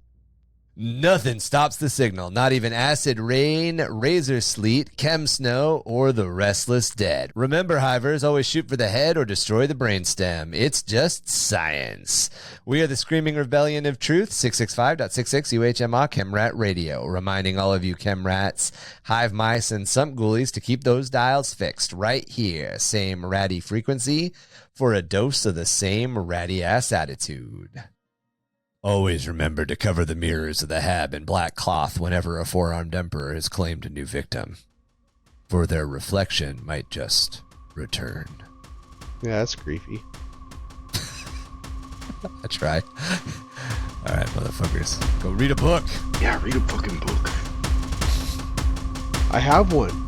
Nothing stops the signal, not even acid rain, razor sleet, chem snow, or the restless dead. Remember, Hivers, always shoot for the head or destroy the brainstem. It's just science. We are the Screaming Rebellion of Truth, 665.66 UHMA Chemrat Radio, reminding all of you Chemrats, Hive mice, and some ghoulies to keep those dials fixed right here. Same ratty frequency for a dose of the same ratty-ass attitude. Always remember to cover the mirrors of the Hab in black cloth whenever a four-armed emperor has claimed a new victim, for their reflection might just return. Yeah, that's creepy. I try. All right, motherfuckers, go read a book. Yeah, read a fucking book. I have one.